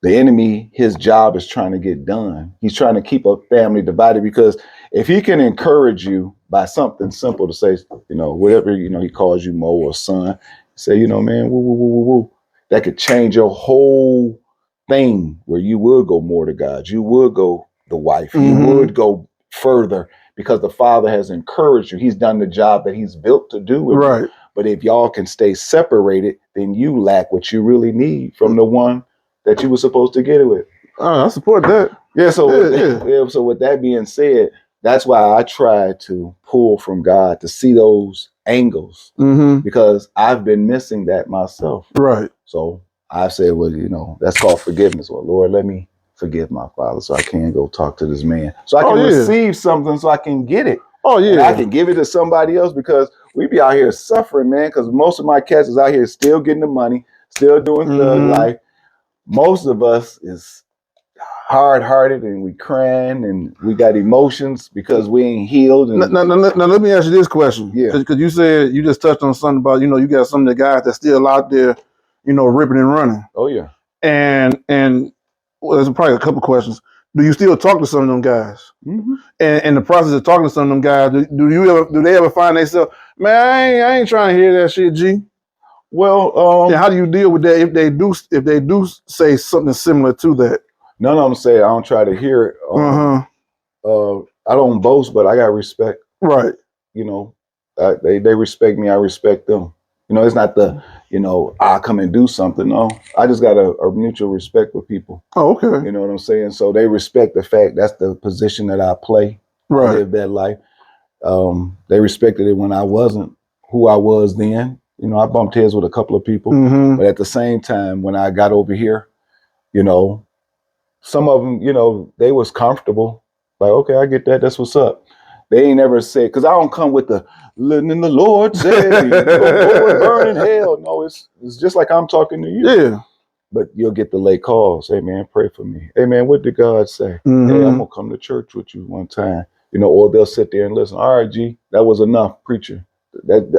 the enemy, his job is trying to get done. He's trying to keep a family divided, because if he can encourage you by something simple to say, you know, whatever, you know, he calls you Mo or son, say, you know, man, woo, woo, woo, woo, woo, that could change your whole thing, where you would go more to God. You would go the wife. You would go further because the father has encouraged you. He's done the job that he's built to do with you. But if y'all can stay separated, then you lack what you really need from the one that you were supposed to get it with. I support that. Yeah. So so with that being said, that's why I try to pull from God to see those angles, because I've been missing that myself. Right. So I said, well, you know, that's called forgiveness. Well, Lord, let me forgive my father so I can go talk to this man, so I can receive something, so I can get it. And I can give it to somebody else, because we be out here suffering, man, because most of my cats is out here still getting the money, still doing thug life. Most of us is hard-hearted, and we crying, and we got emotions because we ain't healed. And now, let me ask you this question. Yeah. Because you said, you just touched on something about, you know, you got some of the guys that's still out there, you know, ripping and running. Oh, yeah. And well, there's probably a couple questions. Do you still talk to some of them guys? And in the process of talking to some of them guys, do they ever find themselves, man, I ain't trying to hear that shit, G? Well, and how do you deal with that if they do say something similar to that? None of them say I don't try to hear it. I don't boast, but I got respect. Right. You know, they respect me. I respect them. You know, it's not the, you know, I come and do something. No, I just got a mutual respect with people. Oh, okay. You know what I'm saying? So they respect the fact that's the position that I play. Right. I live that life. They respected it when I wasn't who I was then. You know, I bumped heads with a couple of people, but at the same time, when I got over here, you know, some of them, you know, they was comfortable. Like, okay, I get that. That's what's up. They ain't ever said, because I don't come with the living in the Lord say, go burn in hell. No, it's just like I'm talking to you. Yeah. But you'll get the late calls. Hey, man, pray for me. Hey, man, what did God say? Hey, I'm going to come to church with you one time. You know, or they'll sit there and listen. All right, G, that was enough, preacher.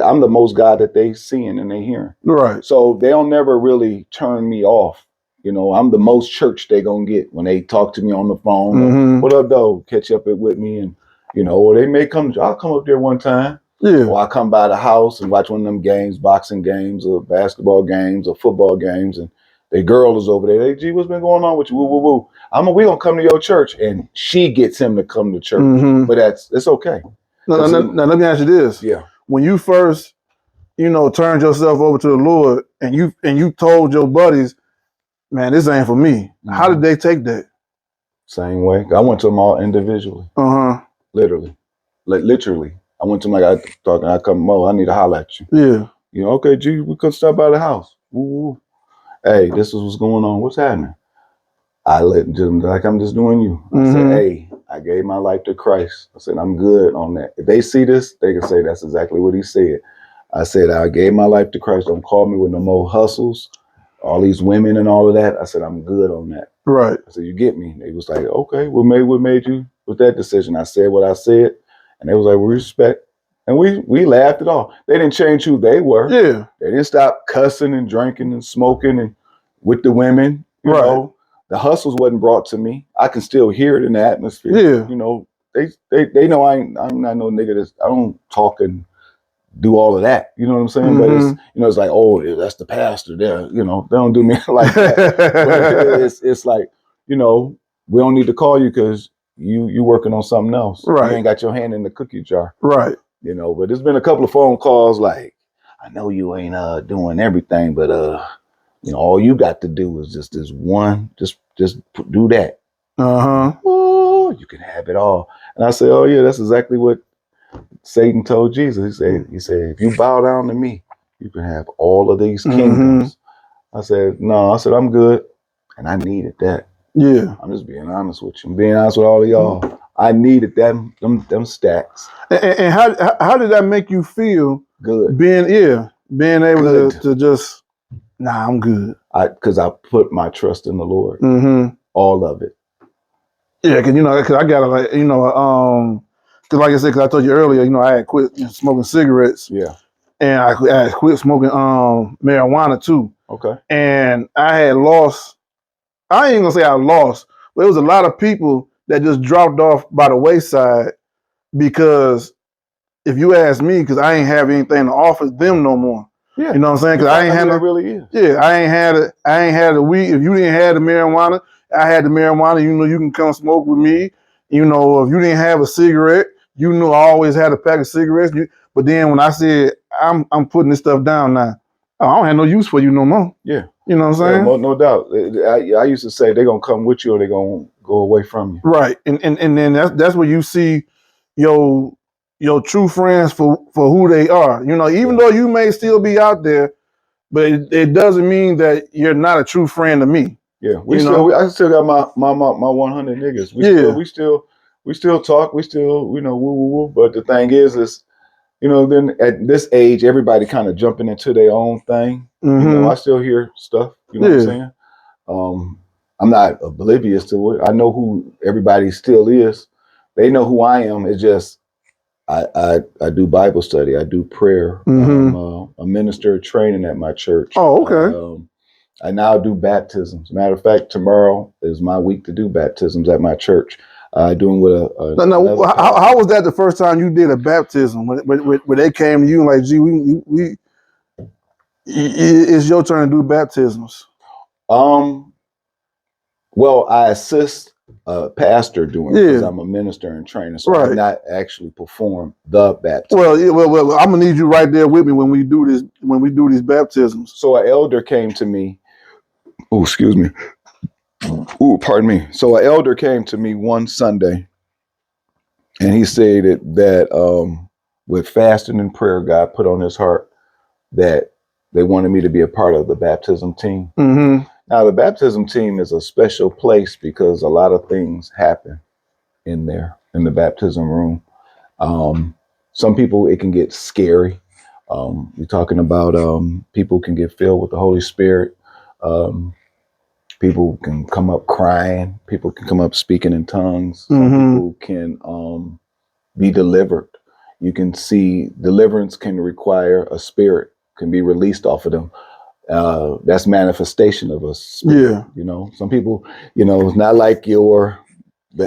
I'm the most God that they seeing and they hearing. Right. So they'll never really turn me off. You know, I'm the most church they gonna get when they talk to me on the phone. What up, though? Catch up it with me, and you know, or they may come. I'll come up there one time. Yeah. Or I come by the house and watch one of them games, boxing games, or basketball games, or football games, and the girl is over there. Hey, G, what's been going on with you? Woo, woo, woo. We gonna come to your church, and she gets him to come to church. But it's okay. Now, let me ask you this. Yeah. When you first, you know, turned yourself over to the Lord, and you told your buddies, man, this ain't for me. How did they take that? Same way. I went to them all individually. Literally. Like literally. I went to them like I come, Mo, I need to holler at you. Yeah. You know, okay, G, we could stop by the house. Woo, woo. Hey, this is what's going on. What's happening? I let them like I'm just doing you. I said, hey, I gave my life to Christ. I said, I'm good on that. If they see this, they can say that's exactly what he said. I said, I gave my life to Christ. Don't call me with no more hustles, all these women and all of that. I said, I'm good on that. Right. I said, you get me? They was like, okay, what made you with that decision? I said what I said, and they was like, we respect. And we laughed it off. They didn't change who they were. Yeah. They didn't stop cussing and drinking and smoking and with the women. You Right. know, the hustles wasn't brought to me. I can still hear it in the atmosphere. Yeah. You know, they know I'm not no nigga that's, I don't talk and do all of that. You know what I'm saying? But it's, you know, it's like, oh, that's the pastor there. You know, they don't do me like that. But it's like, you know, we don't need to call you because you working on something else. Right. You ain't got your hand in the cookie jar. Right. You know, but there's been a couple of phone calls like, I know you ain't doing everything, but you know, all you got to do is just this one, just do that. Oh, you can have it all. And I say, oh yeah, that's exactly what Satan told Jesus. He said, if you bow down to me, you can have all of these kingdoms. I said, no, I said, I'm good. And I needed that. Yeah. I'm just being honest with you. I'm being honest with all of y'all. I needed them stacks. And how did that make you feel? Good. Being able to just, nah, I'm good. Because I put my trust in the Lord. All of it. Yeah, because I got like, because like I said, because I told you earlier, I had quit smoking cigarettes. Yeah. And I had quit smoking marijuana too. Okay. And I had lost, I ain't gonna say I lost, but it was a lot of people that just dropped off by the wayside because if you ask me, because I ain't have anything to offer them no more. Yeah. You know what I'm saying? Because I ain't had it really is. Yeah, I ain't had the weed. If you didn't have the marijuana, I had the marijuana. You can come smoke with me. If you didn't have a cigarette, I always had a pack of cigarettes. But then when I said I'm putting this stuff down now, I don't have no use for you no more. Yeah. You know what I'm saying? No doubt. I used to say they're gonna come with you or they're gonna go away from you. Right. And then that's where you see your true friends for who they are. Even though you may still be out there, but it doesn't mean that you're not a true friend to me. Yeah, I still got my 100 niggas. We still talk. We still woo woo woo. But the thing is then at this age, everybody kind of jumping into their own thing. I still hear stuff. You know what I'm saying? I'm not oblivious to it. I know who everybody still is. They know who I am. It's just I do Bible study. I do prayer. I'm a minister of training at my church. Oh, okay. I now do baptisms. Matter of fact, tomorrow is my week to do baptisms at my church. Doing with how was that the first time you did a baptism? When they came to you and like, gee, we it's your turn to do baptisms. Well, I assist a pastor doing it because I'm a minister and trainer, so I not actually perform the baptism. Well, I'm gonna need you right there with me when we do this. When we do these baptisms. So an elder came to me. Oh, excuse me. Oh, pardon me. So an elder came to me one Sunday, and he said that with fasting and prayer, God put on his heart that they wanted me to be a part of the baptism team. Now, the baptism team is a special place because a lot of things happen in there, in the baptism room. Some people, it can get scary. You're talking about people can get filled with the Holy Spirit. People can come up crying. People can come up speaking in tongues. Some people can be delivered. You can see deliverance can require a spirit, can be released off of them. That's manifestation of a spirit. Yeah. Some people, it's not like the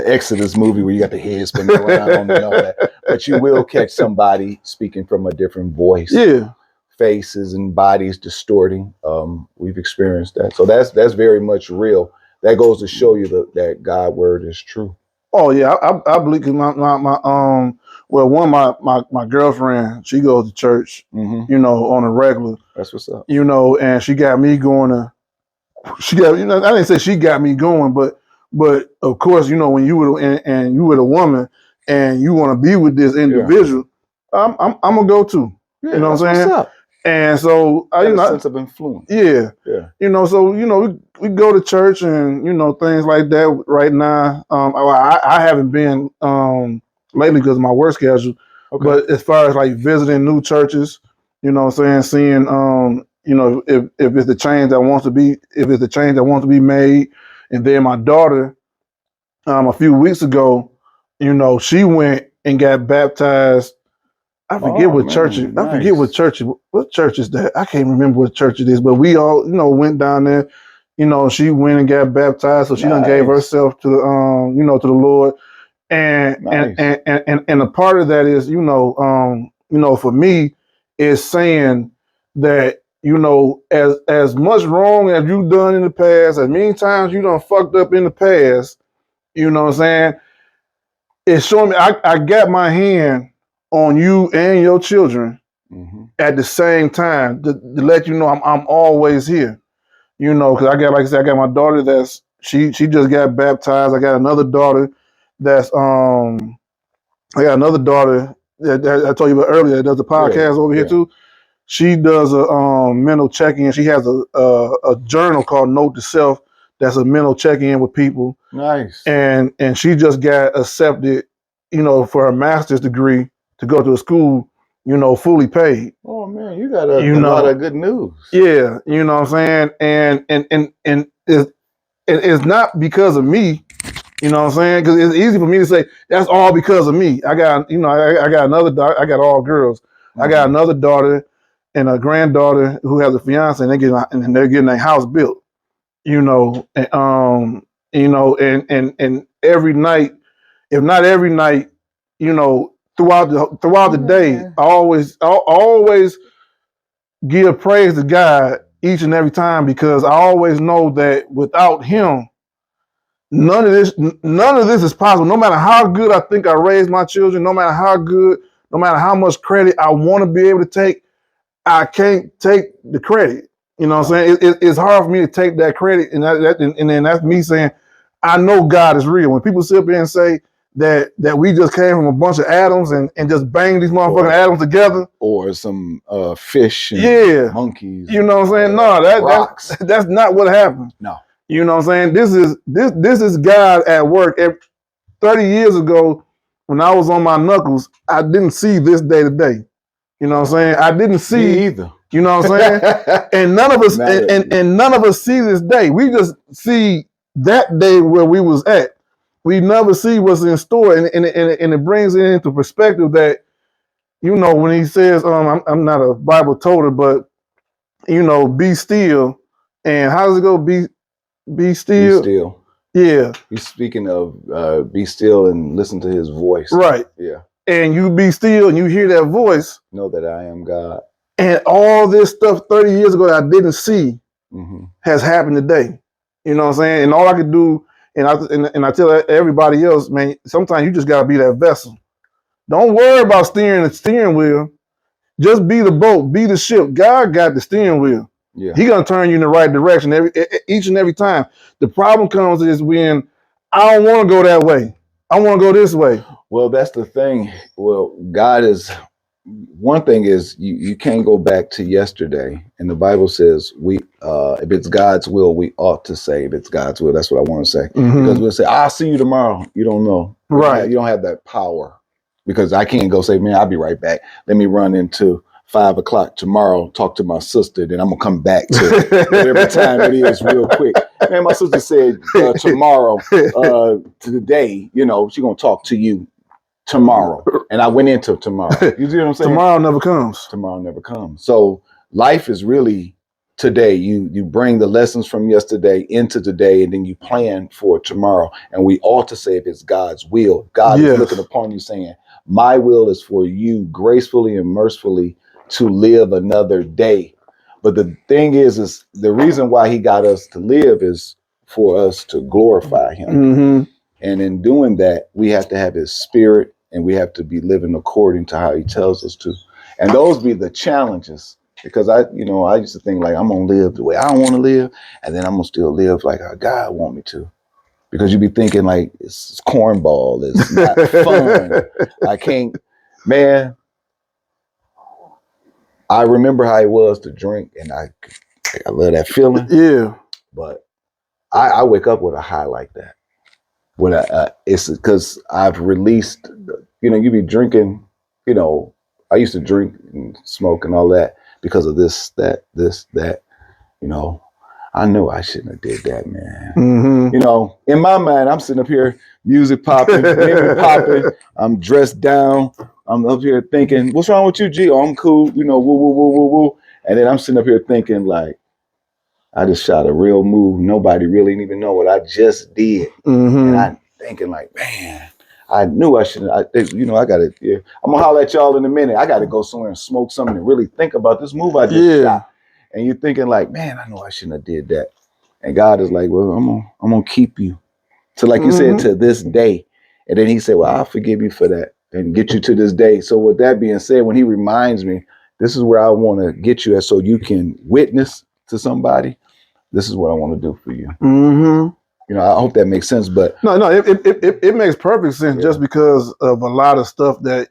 Exodus movie where you got the head spinning around and all that, but you will catch somebody speaking from a different voice. Yeah. Faces and bodies distorting. We've experienced that. So that's very much real. That goes to show you that God word is true. Oh yeah, I believe because my girlfriend, she goes to church, on a regular. That's what's up. And she got me going I didn't say she got me going, but of course, when you were and you were a woman and you want to be with this individual, I'm gonna go too. Yeah, you know what I'm saying? What's up. And so Got a sense of influence. Yeah. So we go to church and things like that. Right now, I haven't been lately because of my work schedule. Okay. But as far as like visiting new churches, seeing if it's the change that wants to be made. And then my daughter, a few weeks ago, she went and got baptized. I forget what church. I forget what church. What church is that? I can't remember what church it is. But we all, went down there. She went and got baptized, so she done gave herself to the, to the Lord. And and a part of that is, for me, is saying that as much wrong as you've done in the past, as many times you done fucked up in the past, you know what I'm saying? It's showing me I got my hand on you and your children at the same time to let you know I'm always here. Because I got, like I said, I got my daughter that's she just got baptized. I got another daughter that I told you about earlier that does the podcast over here too. She does a mental check-in. She has a journal called Note to Self. That's a mental check-in with people. Nice. And she just got accepted, for her master's degree to go to a school, fully paid. Oh man, you got a lot of good news. Yeah, you know what I'm saying? And it's not because of me, you know what I'm saying? Because it's easy for me to say that's all because of me. I got, I got another daughter. I got all girls. I got another daughter and a granddaughter who has a fiance, and they're getting a house built. And and every night, if not every night, throughout the day, I always give praise to God each and every time, because I always know that without Him, none of this is possible. No matter how good I think I raised my children, no matter how much credit I want to be able to take, I can't take the credit. You know what I'm saying? It's hard for me to take that credit, and then that's me saying, I know God is real. When people sit up here and say that we just came from a bunch of atoms and just banged these motherfucking atoms together, or some fish and monkeys, you know what I'm saying? No, that's not what happened. No, you know what I'm saying? This is God at work. 30 years ago, when I was on my knuckles, I didn't see this day to day. You know what I'm saying? I didn't see me either. You know what I'm saying? And none of us and none of us see this day. We just see that day where we was at. We never see what's in store, and it brings it into perspective that, when he says, I'm not a Bible toter, but be still. And how does it go? Be still. Be still. Yeah. He's speaking of be still and listen to His voice. Right. Yeah. And you be still and you hear that voice. Know that I am God. And all this stuff 30 years ago that I didn't see has happened today. You know what I'm saying? And all I could do, and I tell everybody else, man, sometimes you just gotta be that vessel. Don't worry about steering the steering wheel. Just be the boat, be the ship. God got the steering wheel. Yeah. He gonna turn you in the right direction each and every time. The problem comes is when I don't want to go that way. I want to go this way. Well, that's the thing. Well, God is. One thing is you can't go back to yesterday, and the Bible says if it's God's will, we ought to say if it's God's will. That's what I want to say, because we'll say I'll see you tomorrow. You don't know, right? You don't have that power, because I can't go say, man, I'll be right back. Let me run into 5 o'clock tomorrow, talk to my sister, then I'm gonna come back to whatever time it is real quick. Man, my sister said tomorrow to the day, she's gonna talk to you tomorrow, and I went into tomorrow. You see what I'm saying? Tomorrow never comes. Tomorrow never comes. So life is really today. You bring the lessons from yesterday into today, and then you plan for tomorrow. And we ought to say, if it's God's will, God is looking upon you saying, my will is for you gracefully and mercifully to live another day. But the thing is the reason why He got us to live is for us to glorify Him. And in doing that, we have to have His Spirit, and we have to be living according to how He tells us to. And those be the challenges, because I used to think like I'm going to live the way I want to live, and then I'm going to still live like how God want me to. Because you be thinking like it's cornball, it's not fun. I can't, man. I remember how it was to drink, and I love that feeling. Yeah. But I wake up with a high like that. It's because I've released. You be drinking. I used to drink and smoke and all that because of this, that. I knew I shouldn't have did that, man. Mm-hmm. In my mind, I'm sitting up here, music popping, memory popping. I'm dressed down. I'm up here thinking, what's wrong with you, G? Oh, I'm cool. Woo, woo, woo, woo, woo. And then I'm sitting up here thinking, like, I just shot a real move. Nobody really even know what I just did. Mm-hmm. And I'm thinking, like, man, I knew I shouldn't. I got to. Yeah, I'm gonna holler at y'all in a minute. I got to go somewhere and smoke something and really think about this move I just shot. And you're thinking, like, man, I know I shouldn't have did that. And God is like, well, I'm gonna keep you. So, like you said, to this day. And then he said, well, I'll forgive you for that and get you to this day. So with that being said, when he reminds me, this is where I want to get you at so you can witness to somebody. This is what I want to do for you. Mm-hmm. I hope that makes sense. But no, it makes perfect sense just because of a lot of stuff that,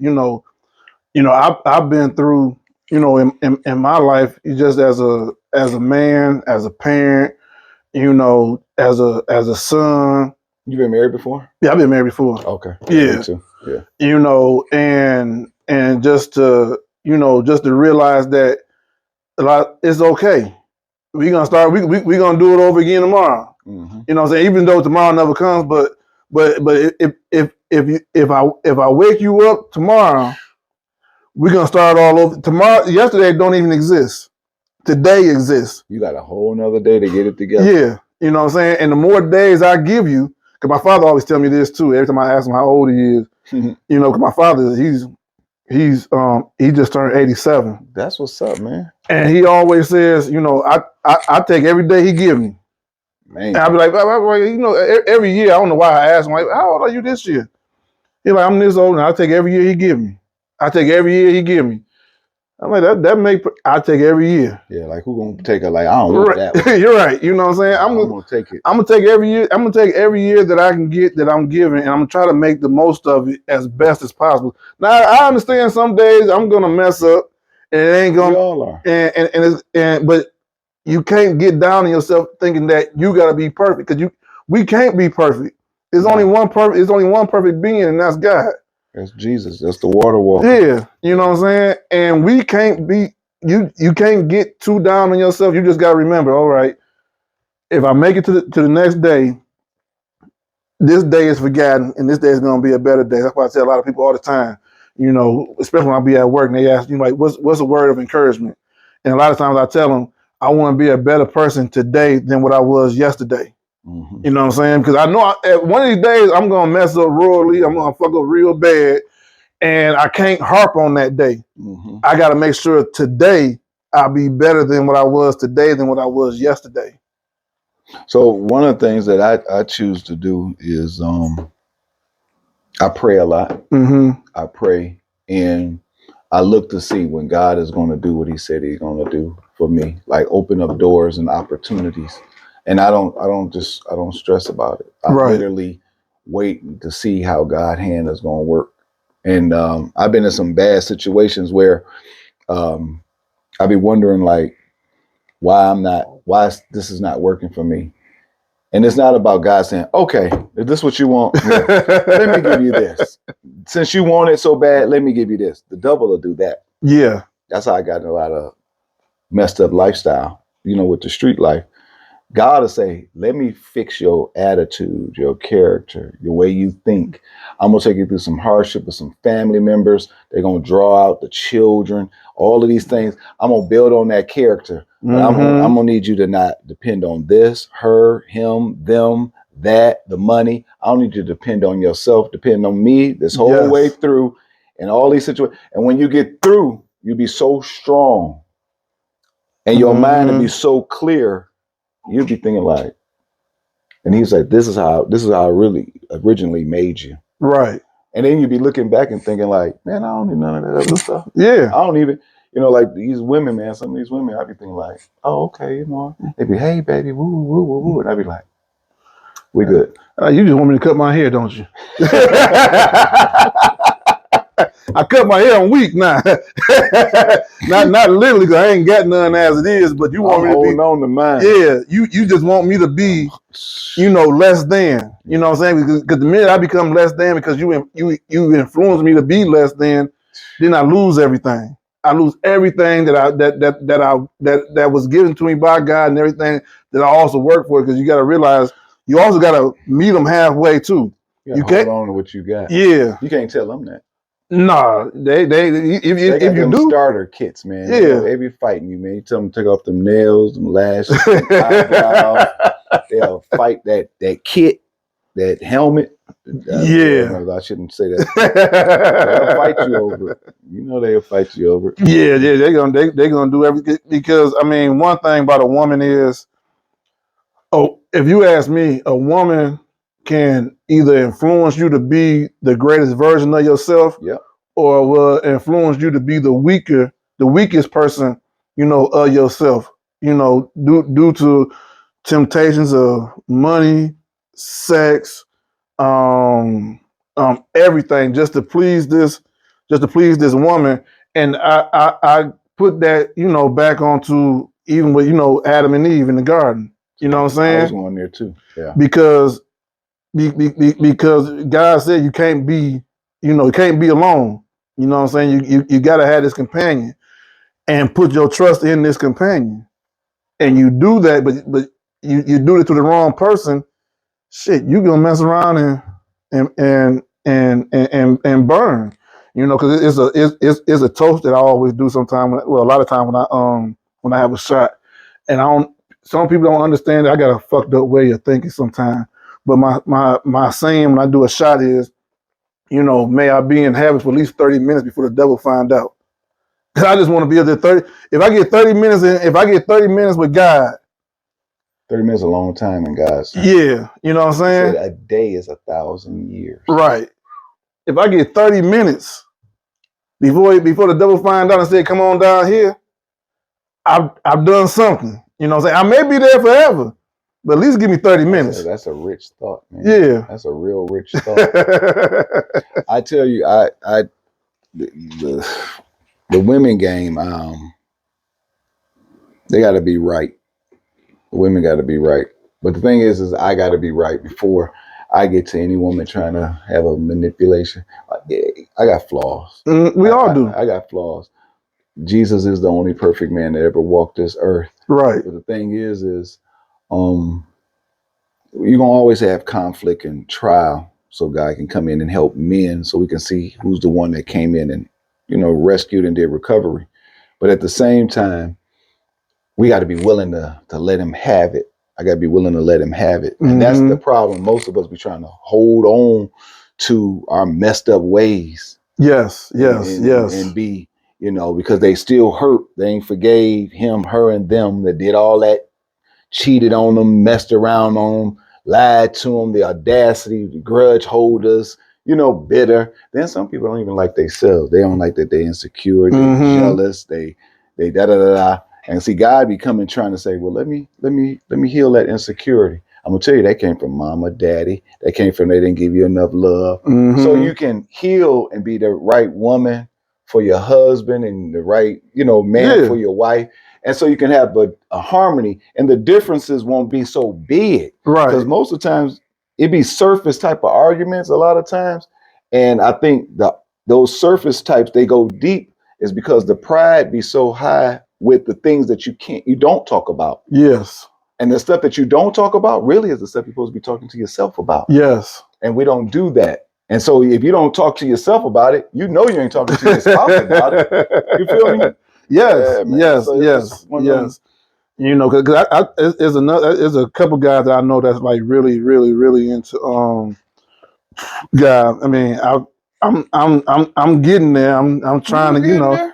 I've been through, in my life, just as a man, as a parent, as a son. You've been married before? Yeah, I've been married before. Okay. Yeah. Me too. Yeah. And just to realize that it's okay. We're gonna start. We gonna do it over again tomorrow. Mm-hmm. You know what I'm saying? Even though tomorrow never comes, but if I wake you up tomorrow, we're gonna start all over. Tomorrow, yesterday don't even exist. Today exists. You got a whole nother day to get it together. Yeah, you know what I'm saying? And the more days I give you, because my father always tell me this too, every time I ask him how old he is, because my father, he just turned 87. That's what's up, man. And he always says, I take every day he give me. Man. And I'll be like, every year, I don't know why I ask him, like, how old are you this year? He's like, I'm this old, and I take every year he give me. I take every year he give me. I'm like, I take every year. Yeah, like who gonna take it? Like, I don't want that one. You're right. You know what I'm saying? I'm gonna take it. I'm gonna take every year. I'm gonna take every year that I can get that I'm giving, and I'm gonna try to make the most of it as best as possible. Now I understand some days I'm gonna mess up, and it ain't gonna. We all are. But you can't get down on yourself thinking that you gotta be perfect because we can't be perfect. There's only one perfect. There's only one perfect being, and that's God. That's Jesus. That's the water walker. Yeah, you know what I'm saying. And we can't be. You can't get too down on yourself. You just gotta remember. All right, if I make it to the next day, this day is forgotten, and this day is gonna be a better day. That's why I tell a lot of people all the time. Especially when I be at work, and they ask me like, "What's a word of encouragement?" And a lot of times I tell them, I want to be a better person today than what I was yesterday. Mm-hmm. You know what I'm saying? Because I know one of these days I'm gonna mess up royally. I'm gonna fuck up real bad, and I can't harp on that day. Mm-hmm. I got to make sure today I'll be better than what I was today than what I was yesterday. So one of the things that I choose to do is I pray a lot. Mm-hmm. I pray and I look to see when God is going to do what He said He's going to do for me, like open up doors and opportunities. And I don't stress about it. I literally wait to see how God's hand is going to work. And I've been in some bad situations where I've been wondering like why this is not working for me. And it's not about God saying, okay, is this what you want? Yeah. Let me give you this. Since you want it so bad, let me give you this. The devil will do that. Yeah. That's how I got in a lot of messed up lifestyle, with the street life. God will say, let me fix your attitude, your character, your way you think. I'm going to take you through some hardship with some family members. They're going to draw out the children, all of these things. I'm going to build on that character. But I'm going to need you to not depend on this, her, him, them, that, the money. I don't need you to depend on yourself, depend on me this whole way through and all these situations. And when you get through, you'll be so strong and your mind will be so clear. You'd be thinking like, and he's like, this is how I really originally made you. Right. And then you'd be looking back and thinking like, man, I don't need none of that other stuff. Yeah. I don't even, like these women, man, some of these women, I'd be thinking like, oh, okay, they'd be, hey, baby, woo, woo, woo, woo. And I'd be like, we good. You just want me to cut my hair, don't you? I cut my hair. I'm weak now. not literally, because I ain't got none as it is. But you want me to holding on to mine. Yeah, you just want me to be, less than. You know what I'm saying? Because the minute I become less than, because you influence me to be less than, then I lose everything. I lose everything that was given to me by God, and everything that I also work for. Because you got to realize, you also got to meet them halfway too. You can't hold on to what you got. Yeah, you can't tell them that. Nah, they if if you do starter kits, man. Yeah, they be fighting you, man. You tell them to take off them nails, them lashes, them eyebrows. They'll fight that kit, that helmet. Yeah, I shouldn't say that. They'll fight you over it. They'll fight you over it. Yeah, they're gonna do everything, because I mean, one thing about a woman is, if you ask me, a woman can either influence you to be the greatest version of yourself, Yep, or will influence you to be the weakest person, of yourself, due to temptations of money, sex, everything, just to please this woman. And I put that, back onto even with, Adam and Eve in the garden. You know what I'm saying? I was going there too. Yeah. Because God said you can't be alone. You know what I'm saying? You gotta have this companion and put your trust in this companion. And you do that, but you do it to the wrong person, shit, you gonna mess around and burn. Because it's a toast that I always do sometimes. A lot of times when I have a shot, and I don't. Some people don't understand that I got a fucked up way of thinking sometimes. But my saying when I do a shot is, may I be in habit for at least 30 minutes before the devil find out. I just want to be at the 30. If I get 30 minutes with God. 30 minutes is a long time in God's time. Yeah, you know what I'm saying? A day is 1,000 years. Right. If I get 30 minutes before the devil find out and say, come on down here, I've done something. You know what I'm saying? I may be there forever, but at least give me 30 minutes. That's a rich thought, man. Yeah. That's a real rich thought. I tell you, the women game, they got to be right. The women got to be right. But the thing is I got to be right before I get to any woman trying to have a manipulation. I got flaws. We all do. I got flaws. Jesus is the only perfect man that ever walked this earth. Right. But the thing is you're going to always have conflict and trial, so God can come in and help men, so we can see who's the one that came in and, rescued and did recovery. But at the same time, we got to be willing to let him have it. I got to be willing to let him have it. And that's the problem. Most of us be trying to hold on to our messed up ways. Yes. And be, because they still hurt. They ain't forgave him, her, and them that did all that, cheated on them, messed around on them, lied to them, the audacity, the grudge holders, bitter. Then some people don't even like themselves. They don't like that they're insecure, they're jealous, they da-da-da-da. And see, God be coming trying to say, well, let me heal that insecurity. I'm gonna tell you, that came from mama, daddy. That came from they didn't give you enough love. So you can heal and be the right woman for your husband and the right, man for your wife. And so you can have a harmony, and the differences won't be so big. Right. Because most of the times it be surface type of arguments a lot of times. And I think those surface types, they go deep, is because the pride be so high with the things that you don't talk about. Yes. And the stuff that you don't talk about really is the stuff you're supposed to be talking to yourself about. Yes. And we don't do that. And so if you don't talk to yourself about it, you ain't talking to your spouse about it. You feel me? Yes. Yeah, yes. so yes. Because there's a couple guys that I know that's like really, really, really into God. I mean, I'm getting there. I'm trying to,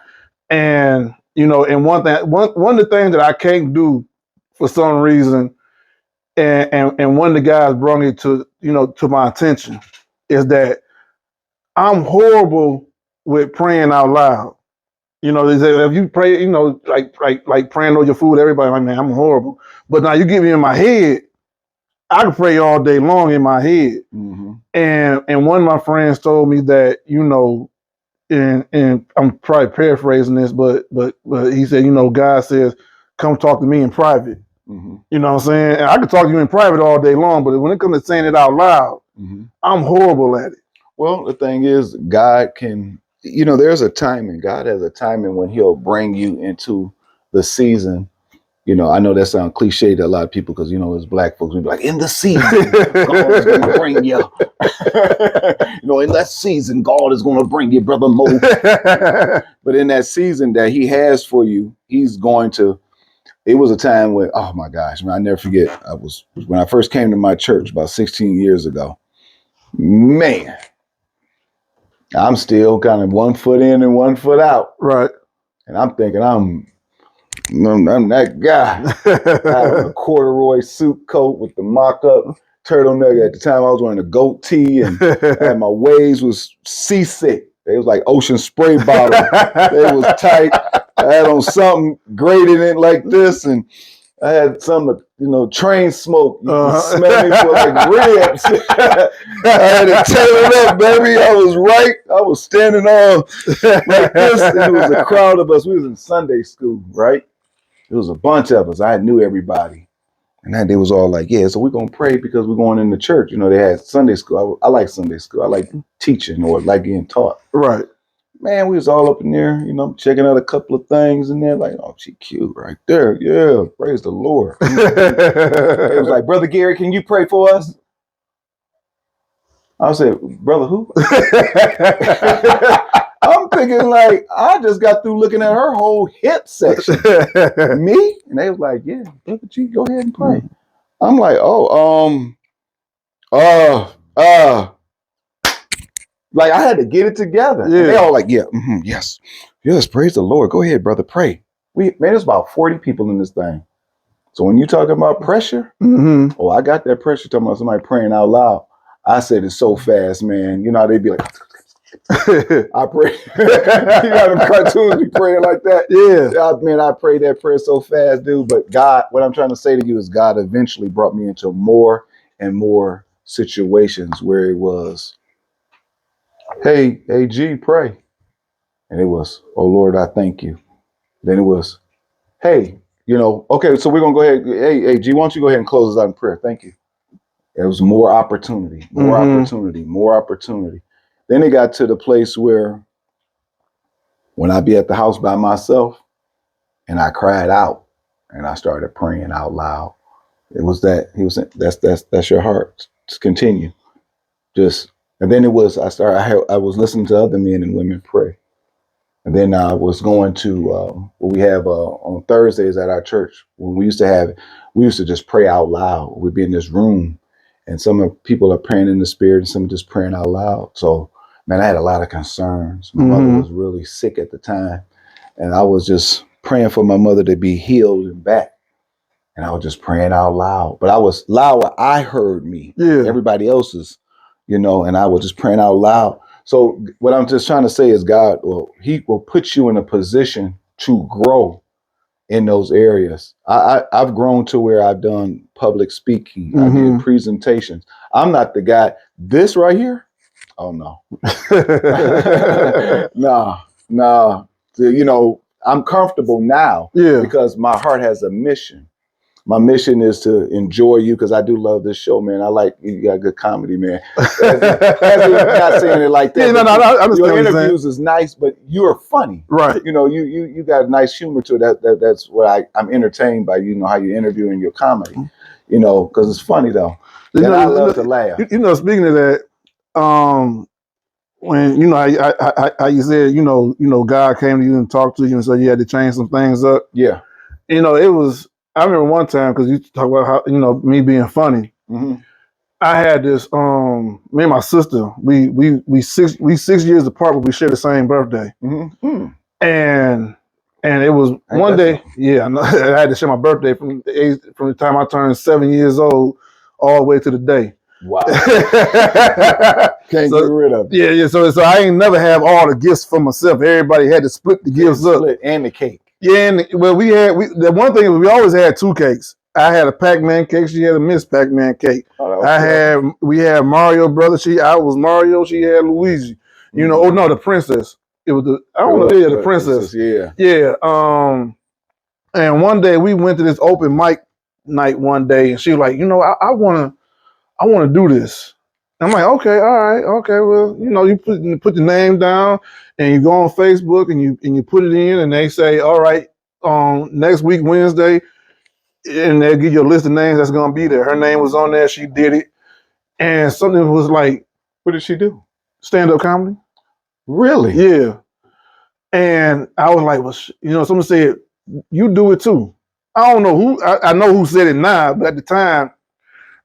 and and one of the things that I can't do for some reason, and one of the guys brought it to to my attention, is that I'm horrible with praying out loud. They say if you pray, like praying on your food, everybody like, man, I'm horrible. But now you get me in my head, I can pray all day long in my head. And one of my friends told me that, and I'm probably paraphrasing this, but he said, you know, God says, come talk to me in private. Mm-hmm. You know what I'm saying? And I could talk to you in private all day long, but when it comes to saying it out loud, I'm horrible at it. Well, the thing is, God can, you know, there's a timing. God has a timing when he'll bring you into the season. You know, I know that sounds cliche to a lot of people because, you know, as black folks, we be like, in the season, God is going to bring you. You know, in that season, God is going to bring you, Brother Mo. But in that season that he has for you, he's going to, it was a time when, oh my gosh, man, I never forget. When I first came to my church about 16 years ago, man, I'm still kind of 1 foot in and 1 foot out. Right. And I'm thinking I'm that guy. I had a corduroy suit coat with the mock-up turtleneck. At the time, I was wearing a goat tee, and my waves was seasick. They was like ocean spray bottles. They was tight. I had on something braided in like this, and I had some, you know, train smoke. You could smell me for like ribs. I had it tailored up, baby. I was right. I was standing on like this, and it was a crowd of us. We was in Sunday school, right? It was a bunch of us. I knew everybody. And then they was all like, yeah, so we're going to pray because we're going into church. You know, they had Sunday school. I like Sunday school. I like teaching or like getting taught. Right. Man, we was all up in there, you know, checking out a couple of things in there. Like, oh, she cute right there. Yeah, praise the Lord. It was like, Brother Gary, can you pray for us? I said, brother who? I'm thinking like, I just got through looking at her whole hip section. Me? And they was like, yeah, Brother G, go ahead and pray. I'm like, like I had to get it together. Yeah. And they all like, yeah, yes, praise the Lord. Go ahead, brother, pray. There's about 40 people in this thing. So when you talking about pressure, oh, I got that pressure talking about somebody praying out loud. I said it so fast, man. You know how they be like, I pray. You know them cartoons be praying like that. Yeah. Man, I prayed that prayer so fast, dude. But God, what I'm trying to say to you is God eventually brought me into more and more situations where it was, hey, G, pray. And it was, oh Lord, I thank you. Then it was, hey, you know, okay, so we're gonna go ahead. Hey, G, why don't you go ahead and close us out in prayer? Thank you. It was more opportunity, more opportunity. Then it got to the place where when I be at the house by myself and I cried out and I started praying out loud. It was that he was saying, that's your heart. Just continue. And then it was, I was listening to other men and women pray. And then I was going to what we have on Thursdays at our church. When we used to just pray out loud. We'd be in this room and some of people are praying in the spirit and some are just praying out loud. So, man, I had a lot of concerns. My mother was really sick at the time. And I was just praying for my mother to be healed and back. And I was just praying out loud. But I was loud where I heard me. Yeah. Everybody else's, you know, and I was just praying out loud. So what I'm just trying to say is God, he will put you in a position to grow in those areas. I've grown to where I've done public speaking. I did presentations. I'm not the guy. This right here, oh no. No. You know, I'm comfortable now because my heart has a mission. My mission is to enjoy you because I do love this show, man. I like you got good comedy, man. Not saying it like that. Yeah, no, I your interviews is nice, but you're funny, right? You know, you got a nice humor to it. That's what I'm entertained by. You know how you interview in your comedy, you know, because it's funny though. And I love to laugh. You know, speaking of that, when you know how you said, you know, God came to you and talked to you and said you had to change some things up. Yeah, you know, it was. I remember one time because you talk about how, you know, me being funny. I had this. Me and my sister, we 6 years apart, but we share the same birthday. And it was one day. Yeah, I had to share my birthday from the time I turned 7 years old all the way to the day. Wow. Can't get rid of it. Yeah. So I ain't never have all the gifts for myself. Everybody had to split the gifts up. And the cake. Yeah, and the one thing is we always had two cakes. I had a Pac-Man cake. She had a Miss Pac-Man cake. We had Mario brother. I was Mario. She had Luigi. You know, the princess. I don't know, yeah, the princess. Yeah. Yeah. And one day we went to this open mic night one day, and she was like, I wanna do this. I'm like, okay, all right, okay, well, you put the name down and you go on Facebook and you put it in and they say, all right, next week, Wednesday, and they'll give you a list of names that's gonna be there. Her name was on there, she did it. And something was like, what did she do? Stand-up comedy. Really? Yeah. And I was like, well, someone said, you do it too. I don't know who, I know who said it now, but at the time,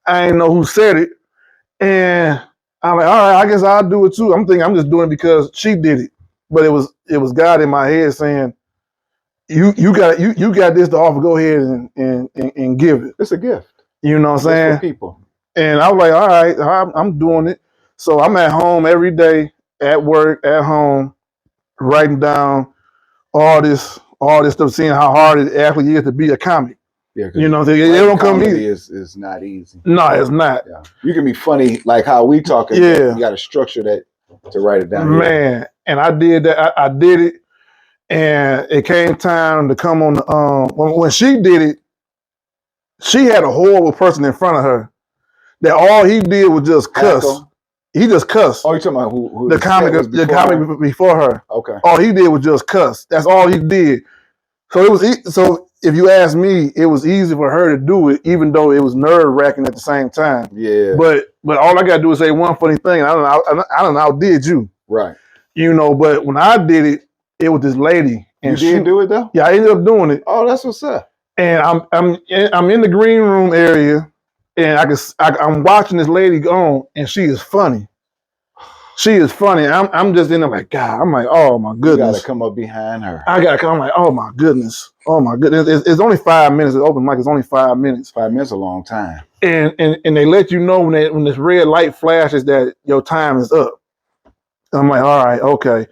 I didn't know who said it. And I'm like, all right, I guess I'll do it too. I'm thinking I'm just doing it because she did it. But it was God in my head saying, you got this to offer, go ahead and give it. It's a gift. You know what I'm saying? For people. And I was like, all right, I'm doing it. So I'm at home every day, at work, at home, writing down all this stuff, seeing how hard it actually is to be a comic. Yeah, you know, it don't come easy. It's not easy. No, it's not. Yeah. You can be funny like how we talking. Yeah, you got to structure that to write it down. Man, here. And I did that. I did it, and it came time to come on the when she did it. She had a horrible person in front of her that all he did was just cuss. Echo. He just cussed. Oh, you talking about who the comic before her? Okay. All he did was just cuss. That's all he did. So if you ask me, it was easy for her to do it, even though it was nerve-wracking at the same time. Yeah. But all I gotta do is say one funny thing. I don't outdid you. Right. But when I did it, it was this lady. And you did do it though? Yeah, I ended up doing it. Oh, that's what's up. And I'm in the green room area, and I'm watching this lady go on, and she is funny. She is funny. I'm just in there like, God. I'm like, oh my goodness. You gotta come up behind her. I'm like, oh my goodness. Oh my goodness. It's only 5 minutes. The open mic is only 5 minutes. 5 minutes is a long time. And they let you know when this red light flashes that your time is up. I'm like, all right, okay.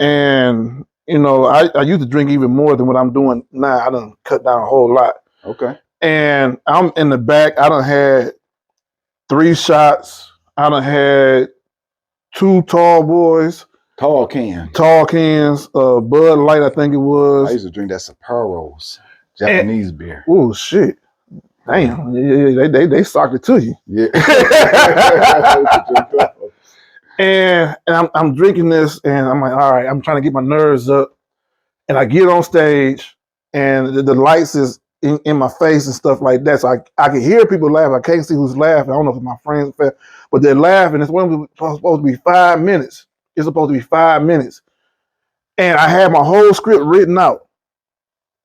And I used to drink even more than what I'm doing now. I done cut down a whole lot. Okay. And I'm in the back. I done had 3 shots. I done had 2 tall boys. Tall cans. Bud Light, I think it was. I used to drink that Sapporo's Japanese beer. Oh shit! Damn, they socked it to you. Yeah. and I'm drinking this, and I'm like, all right, I'm trying to get my nerves up, and I get on stage, and the lights is in my face and stuff like that, so I can hear people laugh. I can't see who's laughing. I don't know if it's my friends, but they're laughing. It's supposed to be 5 minutes. It's supposed to be 5 minutes. And I had my whole script written out.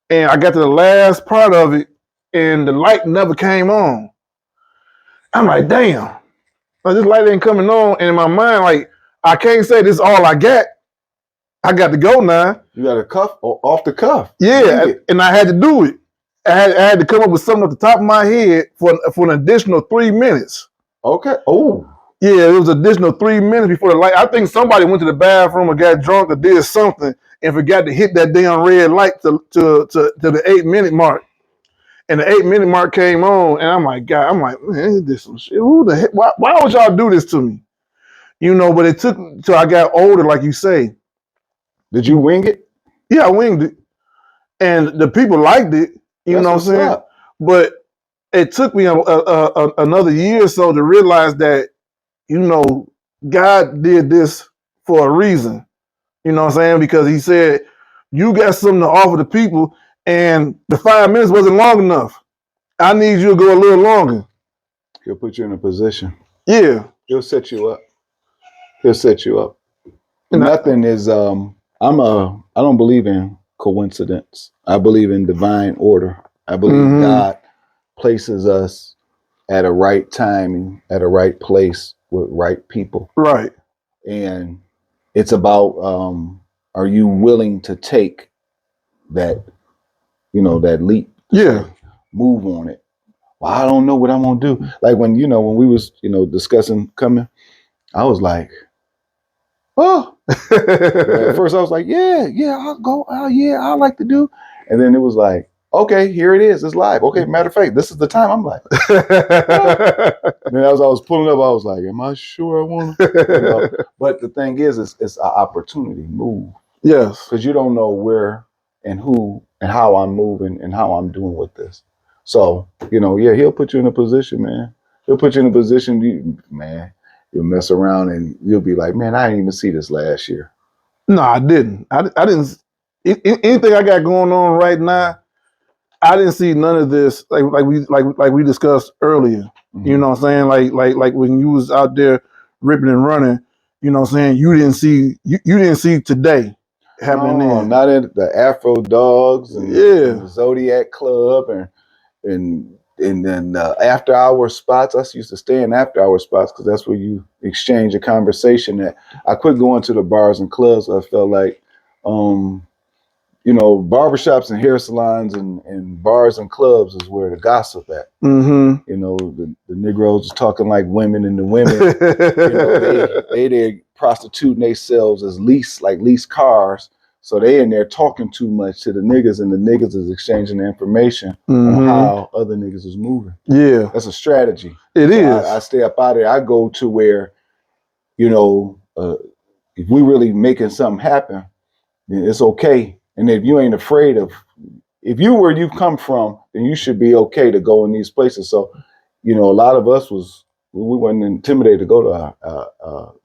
And I got to the last part of it, and the light never came on. I'm like, damn. This light ain't coming on. And in my mind, like, I can't say this is all I got. I got to go now. You got a cuff off the cuff. Yeah, and I had to do it. I had to come up with something off the top of my head for an additional 3 minutes. Okay. Oh. Yeah, it was additional 3 minutes before the light. I think somebody went to the bathroom or got drunk or did something and forgot to hit that damn red light to the 8 minute mark. And the 8 minute mark came on, and I'm like, man, this some shit. Who the heck? Why would y'all do this to me? But it took till I got older, like you say. Did you wing it? Yeah, I winged it. And the people liked it, you know what I'm saying? Up. But it took me another year or so to realize that, God did this for a reason. You know what I'm saying? Because he said, you got something to offer the people, and the 5 minutes wasn't long enough. I need you to go a little longer. He'll put you in a position. Yeah. He'll set you up. Nothing is, I don't believe in coincidence. I believe in divine order. I believe God places us at a right timing, at a right place with right people. Right. And it's about, are you willing to take that, that leap? Yeah. Move on it. Well, I don't know what I'm going to do. Like when we was, discussing coming, I was like, oh, at first I was like, yeah, I'll go. Yeah, I like to do. And then it was like, Okay, here it is. It's live. Okay, matter of fact, this is the time. I'm like, and as I was pulling up, I was like, am I sure I want to? You know? But the thing is, it's an opportunity move. Yes. Because you don't know where and who and how I'm moving and how I'm doing with this. So, you know, yeah, he'll put you in a position, man. He'll put you in a position, man, you'll mess around and you'll be like, man, I didn't even see this last year. No, I didn't. I didn't. Anything I got going on right now, I didn't see none of this. Like we discussed earlier. Mm-hmm. You know what I'm saying? Like when you was out there ripping and running. You know what I'm saying? You didn't see today happening. No, then. not in the Afro Dogs and, Yeah. and the Zodiac Club and then after hour spots. I used to stay in after hour spots because that's where you exchange a conversation. That I quit going to the bars and clubs. I felt like, you know, barbershops and hair salons and bars and clubs is where the gossip at. Mm-hmm. You know, the Negroes are talking like women, and the women, you know, they're prostituting themselves as lease cars. So they in there talking too much to the niggas, and the niggas is exchanging the information on how other niggas is moving. Yeah. That's a strategy. It is. I stay up out of there. I go to where, you know, if we really making something happen, then it's okay. And if you ain't afraid of, if you where you come from, then you should be okay to go in these places. So, you know, a lot of us we weren't intimidated to go to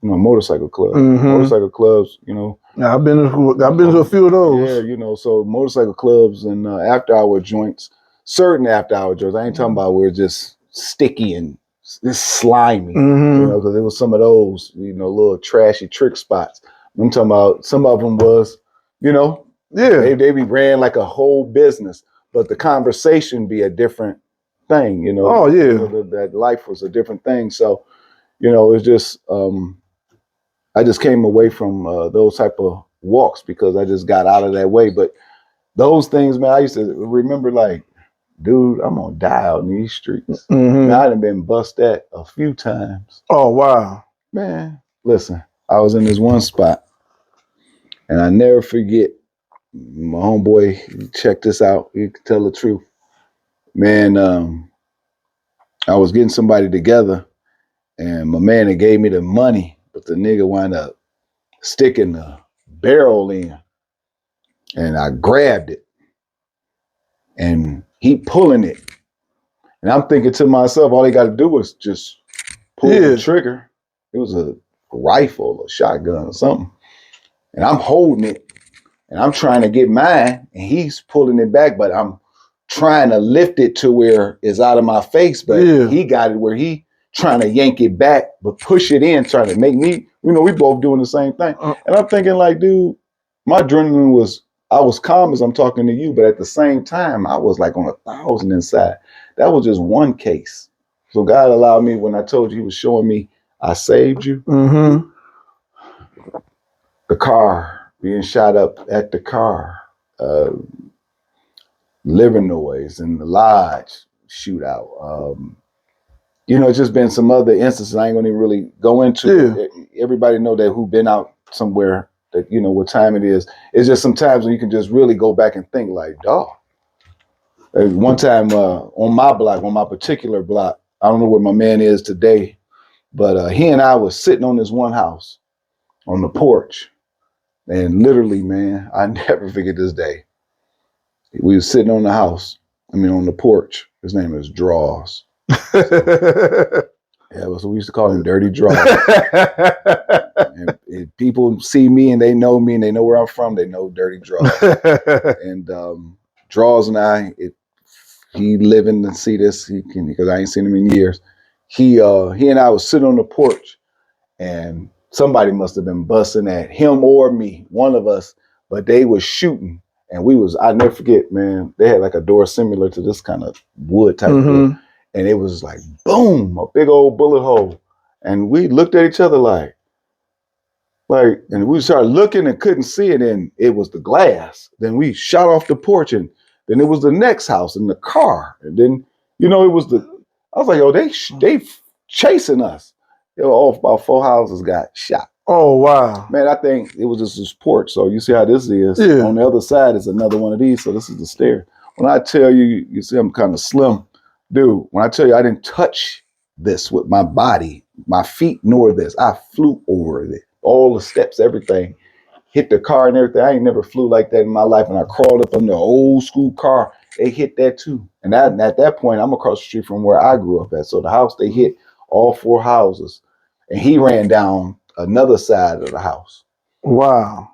you know, motorcycle clubs. Motorcycle clubs, you know. Yeah, I've been to a few of those. Yeah, you know, so motorcycle clubs and after hour joints, certain after hour joints. I ain't talking about where it's just sticky and it's slimy, you know, because there was some of those, you know, little trashy trick spots. I'm talking about some of them was, you know, they be ran like a whole business, but the conversation be a different thing, you know. Oh yeah, you know, that life was a different thing. So, you know, it's just I just came away from those type of walks because I just got out of that way. But those things, man, I used to remember like, dude, I'm gonna die out in these streets. Man, I done been bust at a few times. Oh wow, man, listen, I was in this one spot, and I never forget. My homeboy, check this out. You can tell the truth, man. I was getting somebody together, and my man that gave me the money, but the nigga wound up sticking the barrel in, and I grabbed it, and he pulling it, and I'm thinking to myself, all he got to do was just pull the trigger. It was a rifle, a shotgun, or something, and I'm holding it, and I'm trying to get mine, and he's pulling it back, but I'm trying to lift it to where it's out of my face, but he got it where he trying to yank it back, but push it in, trying to make me, you know, we both doing the same thing. And I'm thinking like, dude, my adrenaline was, I was calm as I'm talking to you, but at the same time, I was like on 1,000 inside. That was just one case. So God allowed me, when I told you, he was showing me, I saved you. The car, being shot up at the car, liver noise in the lodge shootout. You know, it's just been some other instances I ain't gonna even really go into. Everybody know that who been out somewhere, that you know what time it is. It's just sometimes when you can just really go back and think like, dog. One time on my block, on my particular block, I don't know where my man is today, but he and I was sitting on this one house on the porch. And literally, man, I never forget this day. We was sitting on the porch. His name is Draws. Yeah, so we used to call him Dirty Draws. and people see me and they know me and they know where I'm from. They know Dirty Draws. And Draws and I, he living to see this, because I ain't seen him in years. He and I was sitting on the porch, and somebody must have been busting at him or me, one of us, but they was shooting. And I never forget, man, they had like a door similar to this kind of wood type of door. And it was like, boom, a big old bullet hole. And we looked at each other like, and we started looking and couldn't see it. And it was the glass. Then we shot off the porch, and then it was the next house and the car. And then, you know, I was like, oh, they chasing us. About 4 houses got shot. Oh, wow. Man, I think it was just this porch. So you see how this is. On the other side is another one of these. So this is the stair. when I tell you, you see, I'm kind of slim, dude. When I tell you, I didn't touch this with my body, my feet, nor this. I flew over it, all the steps, everything. Hit the car and everything. I ain't never flew like that in my life. And I crawled up on the old school car. They hit that too. And at that point, I'm across the street from where I grew up at. So the house, they hit all 4 houses. And he ran down another side of the house. Wow.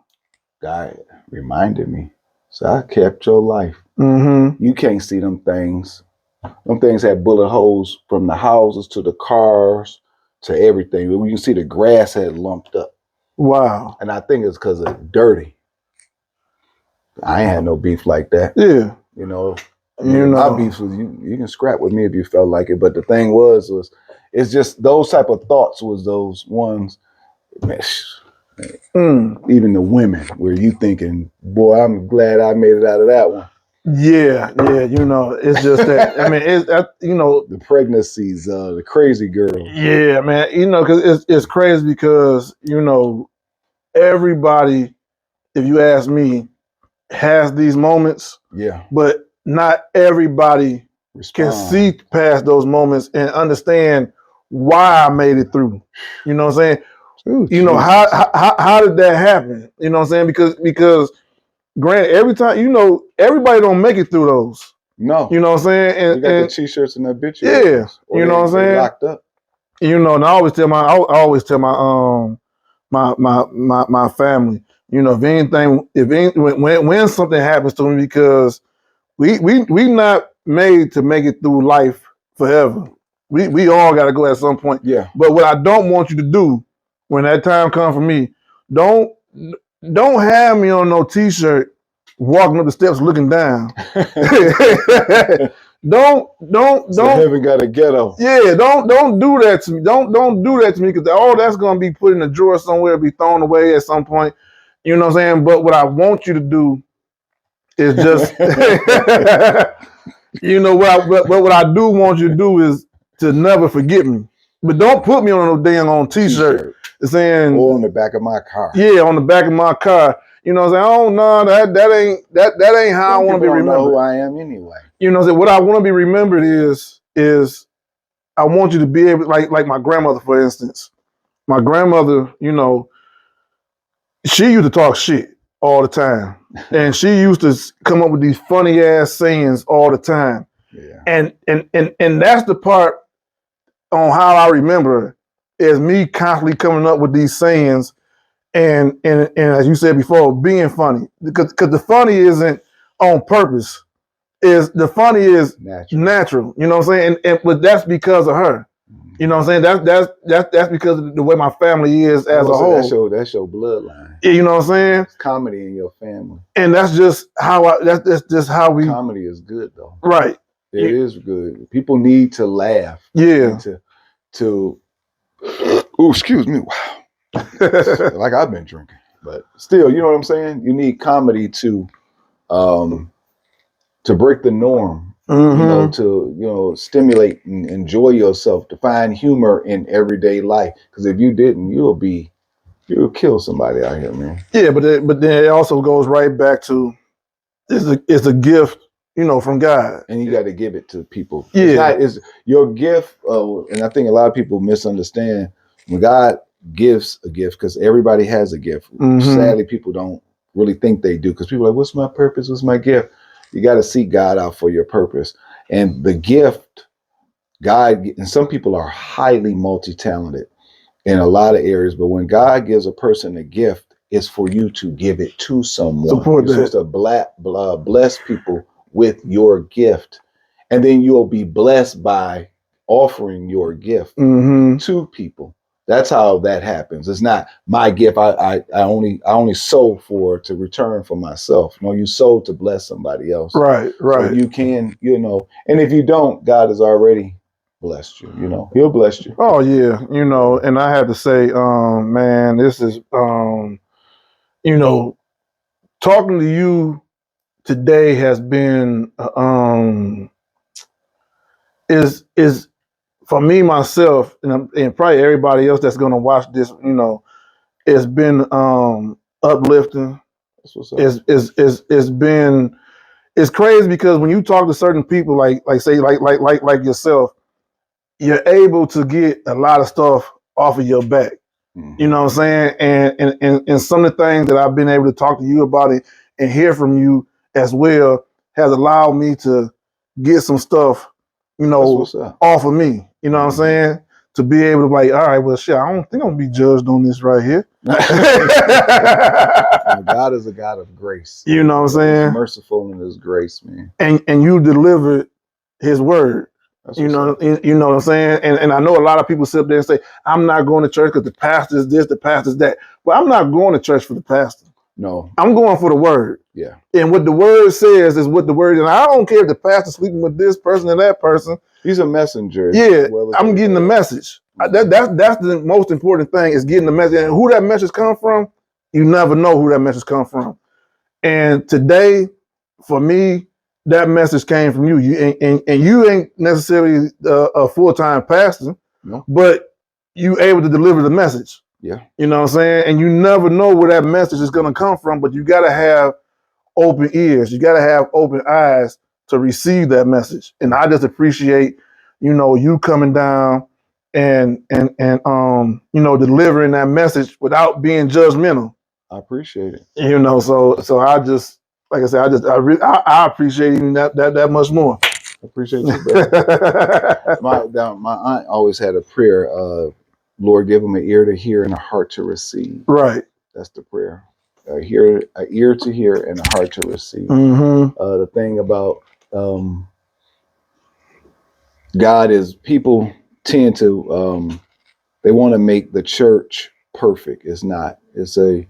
Guy reminded me. So I kept your life. Mm-hmm. You can't see them things. Them things had bullet holes from the houses to the cars to everything. When you can see the grass had lumped up. Wow. And I think it's because of dirty. I ain't had no beef like that. Yeah. You know, My beef was you can scrap with me if you felt like it. But the thing was it's just those type of thoughts was those ones, man, even the women where you thinking, boy, I'm glad I made it out of that one. Yeah. It's just that, I mean, the pregnancies, the crazy girls. Yeah, man. Because it's crazy because, everybody, if you ask me, has these moments. Yeah. But not everybody can see past those moments and understand why I made it through. You know what I'm saying? Ooh, how did that happen? You know what I'm saying? Because granted, every time, everybody don't make it through those. No. You know what I'm saying? And you got the t-shirts and that bitch. Yeah. You know what I'm saying? Locked up. And I always tell my family, when something happens to me, because we not made to make it through life forever. We all got to go at some point. Yeah. But what I don't want you to do when that time comes for me, don't have me on no t-shirt walking up the steps looking down. Don't heaven got a ghetto. Yeah, don't do that to me. Don't do that to me, because that's gonna be put in a drawer somewhere, be thrown away at some point. You know what I'm saying? But what I want you to do is just what I do want you to do is to never forget me. But don't put me on no damn t-shirt saying, or on the back of my car. Yeah, on the back of my car. You know what I'm saying? Oh no, that ain't how I want to be remembered. Know who I am anyway. You know what I'm saying? What I want to be remembered is I want you to be able, like my grandmother, for instance. My grandmother, she used to talk shit all the time. And she used to come up with these funny ass sayings all the time. Yeah. And that's the part on how I remember her, is me constantly coming up with these sayings and as you said before, being funny. Because the funny isn't on purpose. The funny is natural. You know what I'm saying? But that's because of her. You know what I'm saying? That's because of the way my family is as a whole. That's your bloodline. You know what I'm saying? It's comedy in your family. And that's just how that's just how we. Comedy is good though. Right. It is good. People need to laugh. Yeah. Oh, excuse me. Wow. Like I've been drinking, but still, you know what I'm saying? You need comedy to break the norm. Mm-hmm. To stimulate and enjoy yourself, to find humor in everyday life. Because if you didn't, you'll kill somebody out here, man. Yeah, but then it also goes right back to it's a gift, from God, and you got to give it to people. Yeah, it's your gift. And I think a lot of people misunderstand when God gives a gift, because everybody has a gift. Mm-hmm. Sadly, people don't really think they do, because people are like, "What's my purpose? What's my gift?" You got to seek God out for your purpose. And the gift, God, and some people are highly multi-talented in a lot of areas, but when God gives a person a gift, it's for you to give it to someone. You're supposed to bless people with your gift. And then you'll be blessed by offering your gift to people. That's how that happens. It's not my gift. I only sow to return for myself. No, you sow to bless somebody else. Right. So you can, and if you don't, God has already blessed you. He'll bless you. Oh yeah, and I have to say, man, this is, talking to you today has been, is for me, myself, and probably everybody else that's going to watch this, it's been uplifting. That's what's up. It's it's crazy because when you talk to certain people, like yourself, you're able to get a lot of stuff off of your back. Mhm. You know what I'm saying? And some of the things that I've been able to talk to you about it and hear from you as well has allowed me to get some stuff, That's what's up. off of me. You know what I'm saying? To be able to like, all right, well, shit, I don't think I'm gonna be judged on this right here. God is a God of grace. You know what I'm saying? He's merciful in His grace, man. And you delivered His word. That's You what's know, up. you know what I'm saying? And I know a lot of people sit up there and say, I'm not going to church because the pastor's this, the pastor's that. Well, I'm not going to church for the pastor. No. I'm going for the word. Yeah. And what the word says is what the word is. And I don't care if the pastor's sleeping with this person or that person. He's a messenger. Yeah, Well, I'm getting the message. That's the most important thing is getting the message. And who that message come from, you never know who that message come from. And today, for me, that message came from you. And you ain't necessarily a full-time pastor, No. but you able to deliver the message. Yeah. You know what I'm saying? And you never know where that message is going to come from, but you got to have open ears. You got to have open eyes to receive that message. And I just appreciate, you coming down and delivering that message without being judgmental. I appreciate it. So I just, like I said, I appreciate even that much more. I appreciate you, brother. my aunt always had a prayer, Lord, give them an ear to hear and a heart to receive. Right. That's the prayer. An ear to hear and a heart to receive. Mm-hmm. The thing about God is people tend to they want to make the church perfect. It's not. It's a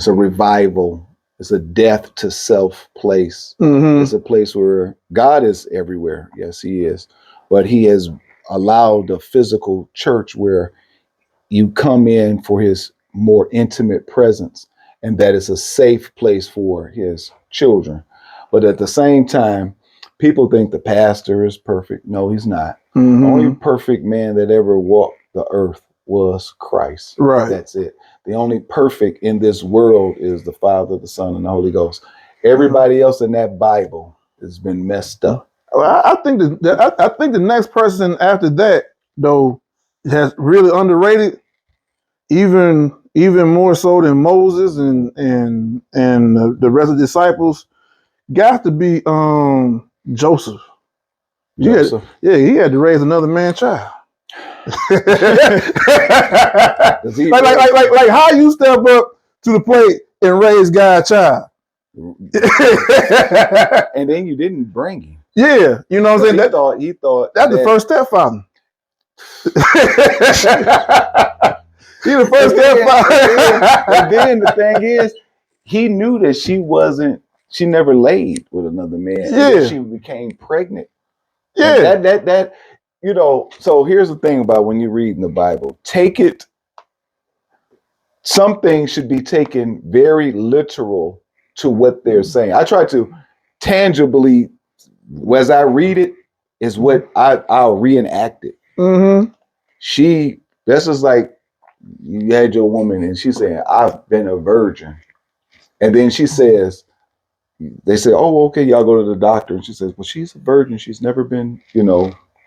revival. It's a death to self place. Mm-hmm. It's a place where God is everywhere. Yes, He is. But He has allowed a physical church where you come in for His more intimate presence, and that is a safe place for His children. But at the same time, people think the pastor is perfect. No, he's not. Mm-hmm. The only perfect man that ever walked the earth was Christ. Right. That's it. The only perfect in this world is the Father, the Son, and the Holy Ghost. Everybody else in that Bible has been messed up. Well, I think the next person after that, though, has really underrated, even more so than Moses and the rest of the disciples, got to be Joseph. Joseph. He had to raise another man child. like how you step up to the plate and raise God's child. And then you didn't bring him. Yeah, you know what I'm saying? He thought that's the first stepfather. He's the first stepfather. And then the thing is, he knew that she never laid with another man. Yeah. She became pregnant. Yeah. And that so here's the thing about when you read in the Bible, some things should be taken very literal to what they're saying. I try to tangibly, as I read it, is what I'll reenact it. Mm-hmm. This is like you had your woman and she's saying, I've been a virgin. And then she says, they say, oh, okay, y'all go to the doctor. And she says, well, she's a virgin. She's never been,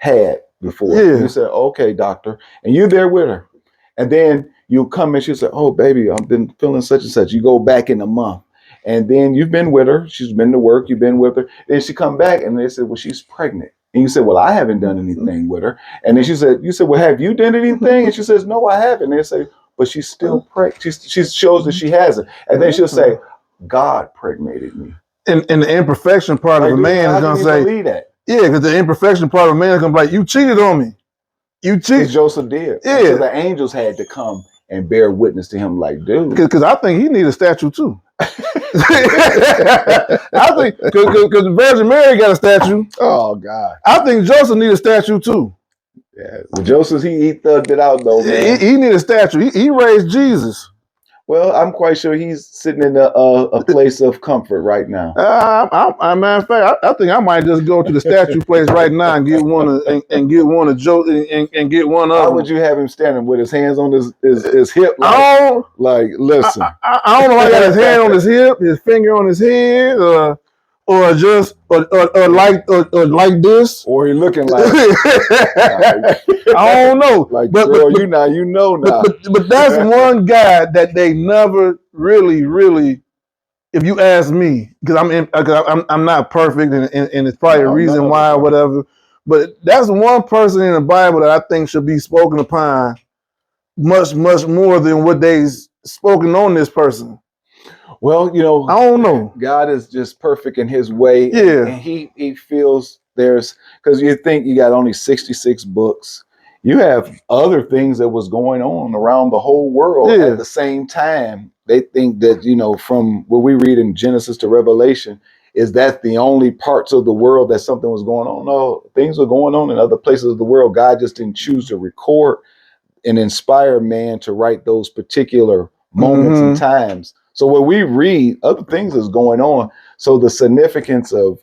had before. Yeah. And you say, okay, doctor. And you're there with her. And then you come and she say, oh, baby, I've been feeling such and such. You go back in a month. And then you've been with her. She's been to work. You've been with her. Then she come back and they said, well, she's pregnant. And you said, well, I haven't done anything with her. And then you said, well, have you done anything? And she says, no, I haven't. And they say, but she's still pregnant. She shows that she hasn't. And then she'll say, God pregnated me. And the imperfection part of a man is going to say, believe that? Yeah, because the imperfection part of a man is going to be like, you cheated on me. You cheated. Joseph did. Yeah. So the angels had to come and bear witness to him like, dude. Because I think he needs a statue too. I think, because Virgin Mary got a statue. Oh, God. I think Joseph needs a statue too. Yeah. Well, Joseph, he thugged it out though, man. He needs a statue. He raised Jesus. Well, I'm quite sure he's sitting in a place of comfort right now. Matter of fact, I think I might just go to the statue place right now and get one of Joe and get one of. How would you have him standing with his hands on his hip? Listen. I don't know. I got his hand on his hip, his finger on his head. or just or like this. Or he looking like I don't know. like but, girl, but, you know now. but that's one guy that they never really, if you ask me, because I'm not perfect, and it's probably a reason why or whatever. But that's one person in the Bible that I think should be spoken upon much more than what they spoken on this person. Well, you know, I don't know. God is just perfect in his way. Yeah. And he feels there's, because you think you got only 66 books. You have other things that was going on around the whole world at the same time. They think that, you know, from what we read in Genesis to Revelation, is that the only parts of the world that something was going on? No, things were going on in other places of the world. God just didn't choose to record and inspire man to write those particular moments and times. So when we read, other things is going on. So the significance of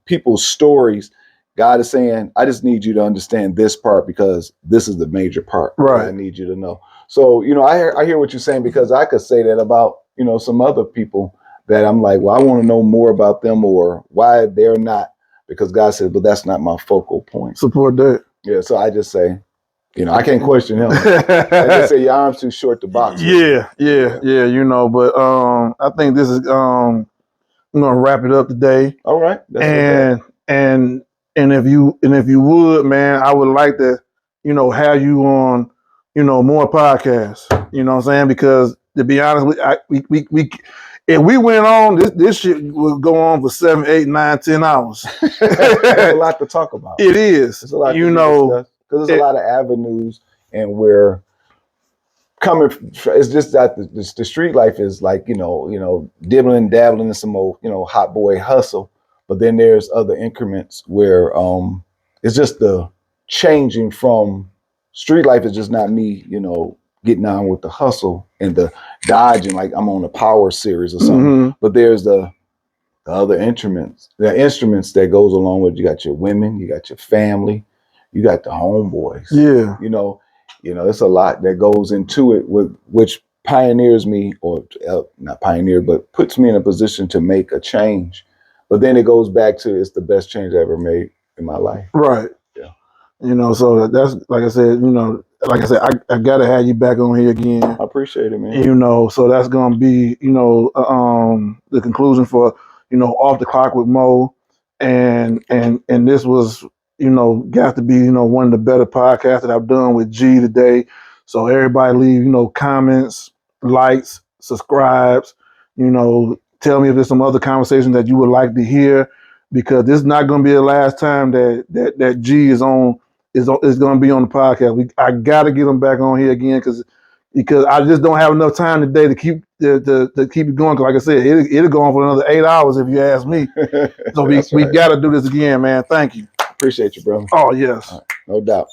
people's stories, God is saying, I just need you to understand this part because this is the major part that I need you to know. So, you know, I hear what you're saying, because I could say that about, you know, some other people that I'm like, well, I want to know more about them or why they're not, because God said, but that's not my focal point. Support that. Yeah. So I just say, you know, I can't question him. I just say your arm's too short to box. Yeah. You know, but I think this is I'm gonna wrap it up today. All right. And if you would, man, I would like to, you know, have you on, you know, more podcasts. You know what I'm saying? Because to be honest, we if we went on, this shit would go on for 7, 8, 9, 10 hours. There's a lot to talk about. It is. There's a lot, you know. Because there's a lot of avenues, and we're coming. It's just that the street life is like, you know, dibbling, dabbling in some old, you know, hot boy hustle. But then there's other increments where it's just the changing from street life is just not me, you know, getting on with the hustle and the dodging like I'm on a Power series or something. But there's the other instruments that goes along with. You got your women, you got your family. You got the homeboys. Yeah. You know, there's a lot that goes into it, which pioneers me, or not pioneer, but puts me in a position to make a change. But then it goes back to, it's the best change I ever made in my life. Right. Yeah. You know, so that's, like I said, you know, I gotta have you back on here again. I appreciate it, man. You know, so that's gonna be, you know, the conclusion for, you know, Off the Clock with Mo, and this was, you know, got to be, you know, one of the better podcasts that I've done with G today. So everybody leave, you know, comments, likes, subscribes, you know, tell me if there's some other conversations that you would like to hear, because this is not going to be the last time that G is going to be on the podcast. I got to get him back on here again, because I just don't have enough time today to keep to keep it going. Cause like I said, it'll go on for another 8 hours if you ask me. So we got to do this again, man. Thank you. Appreciate you, brother. Oh, yes. No doubt.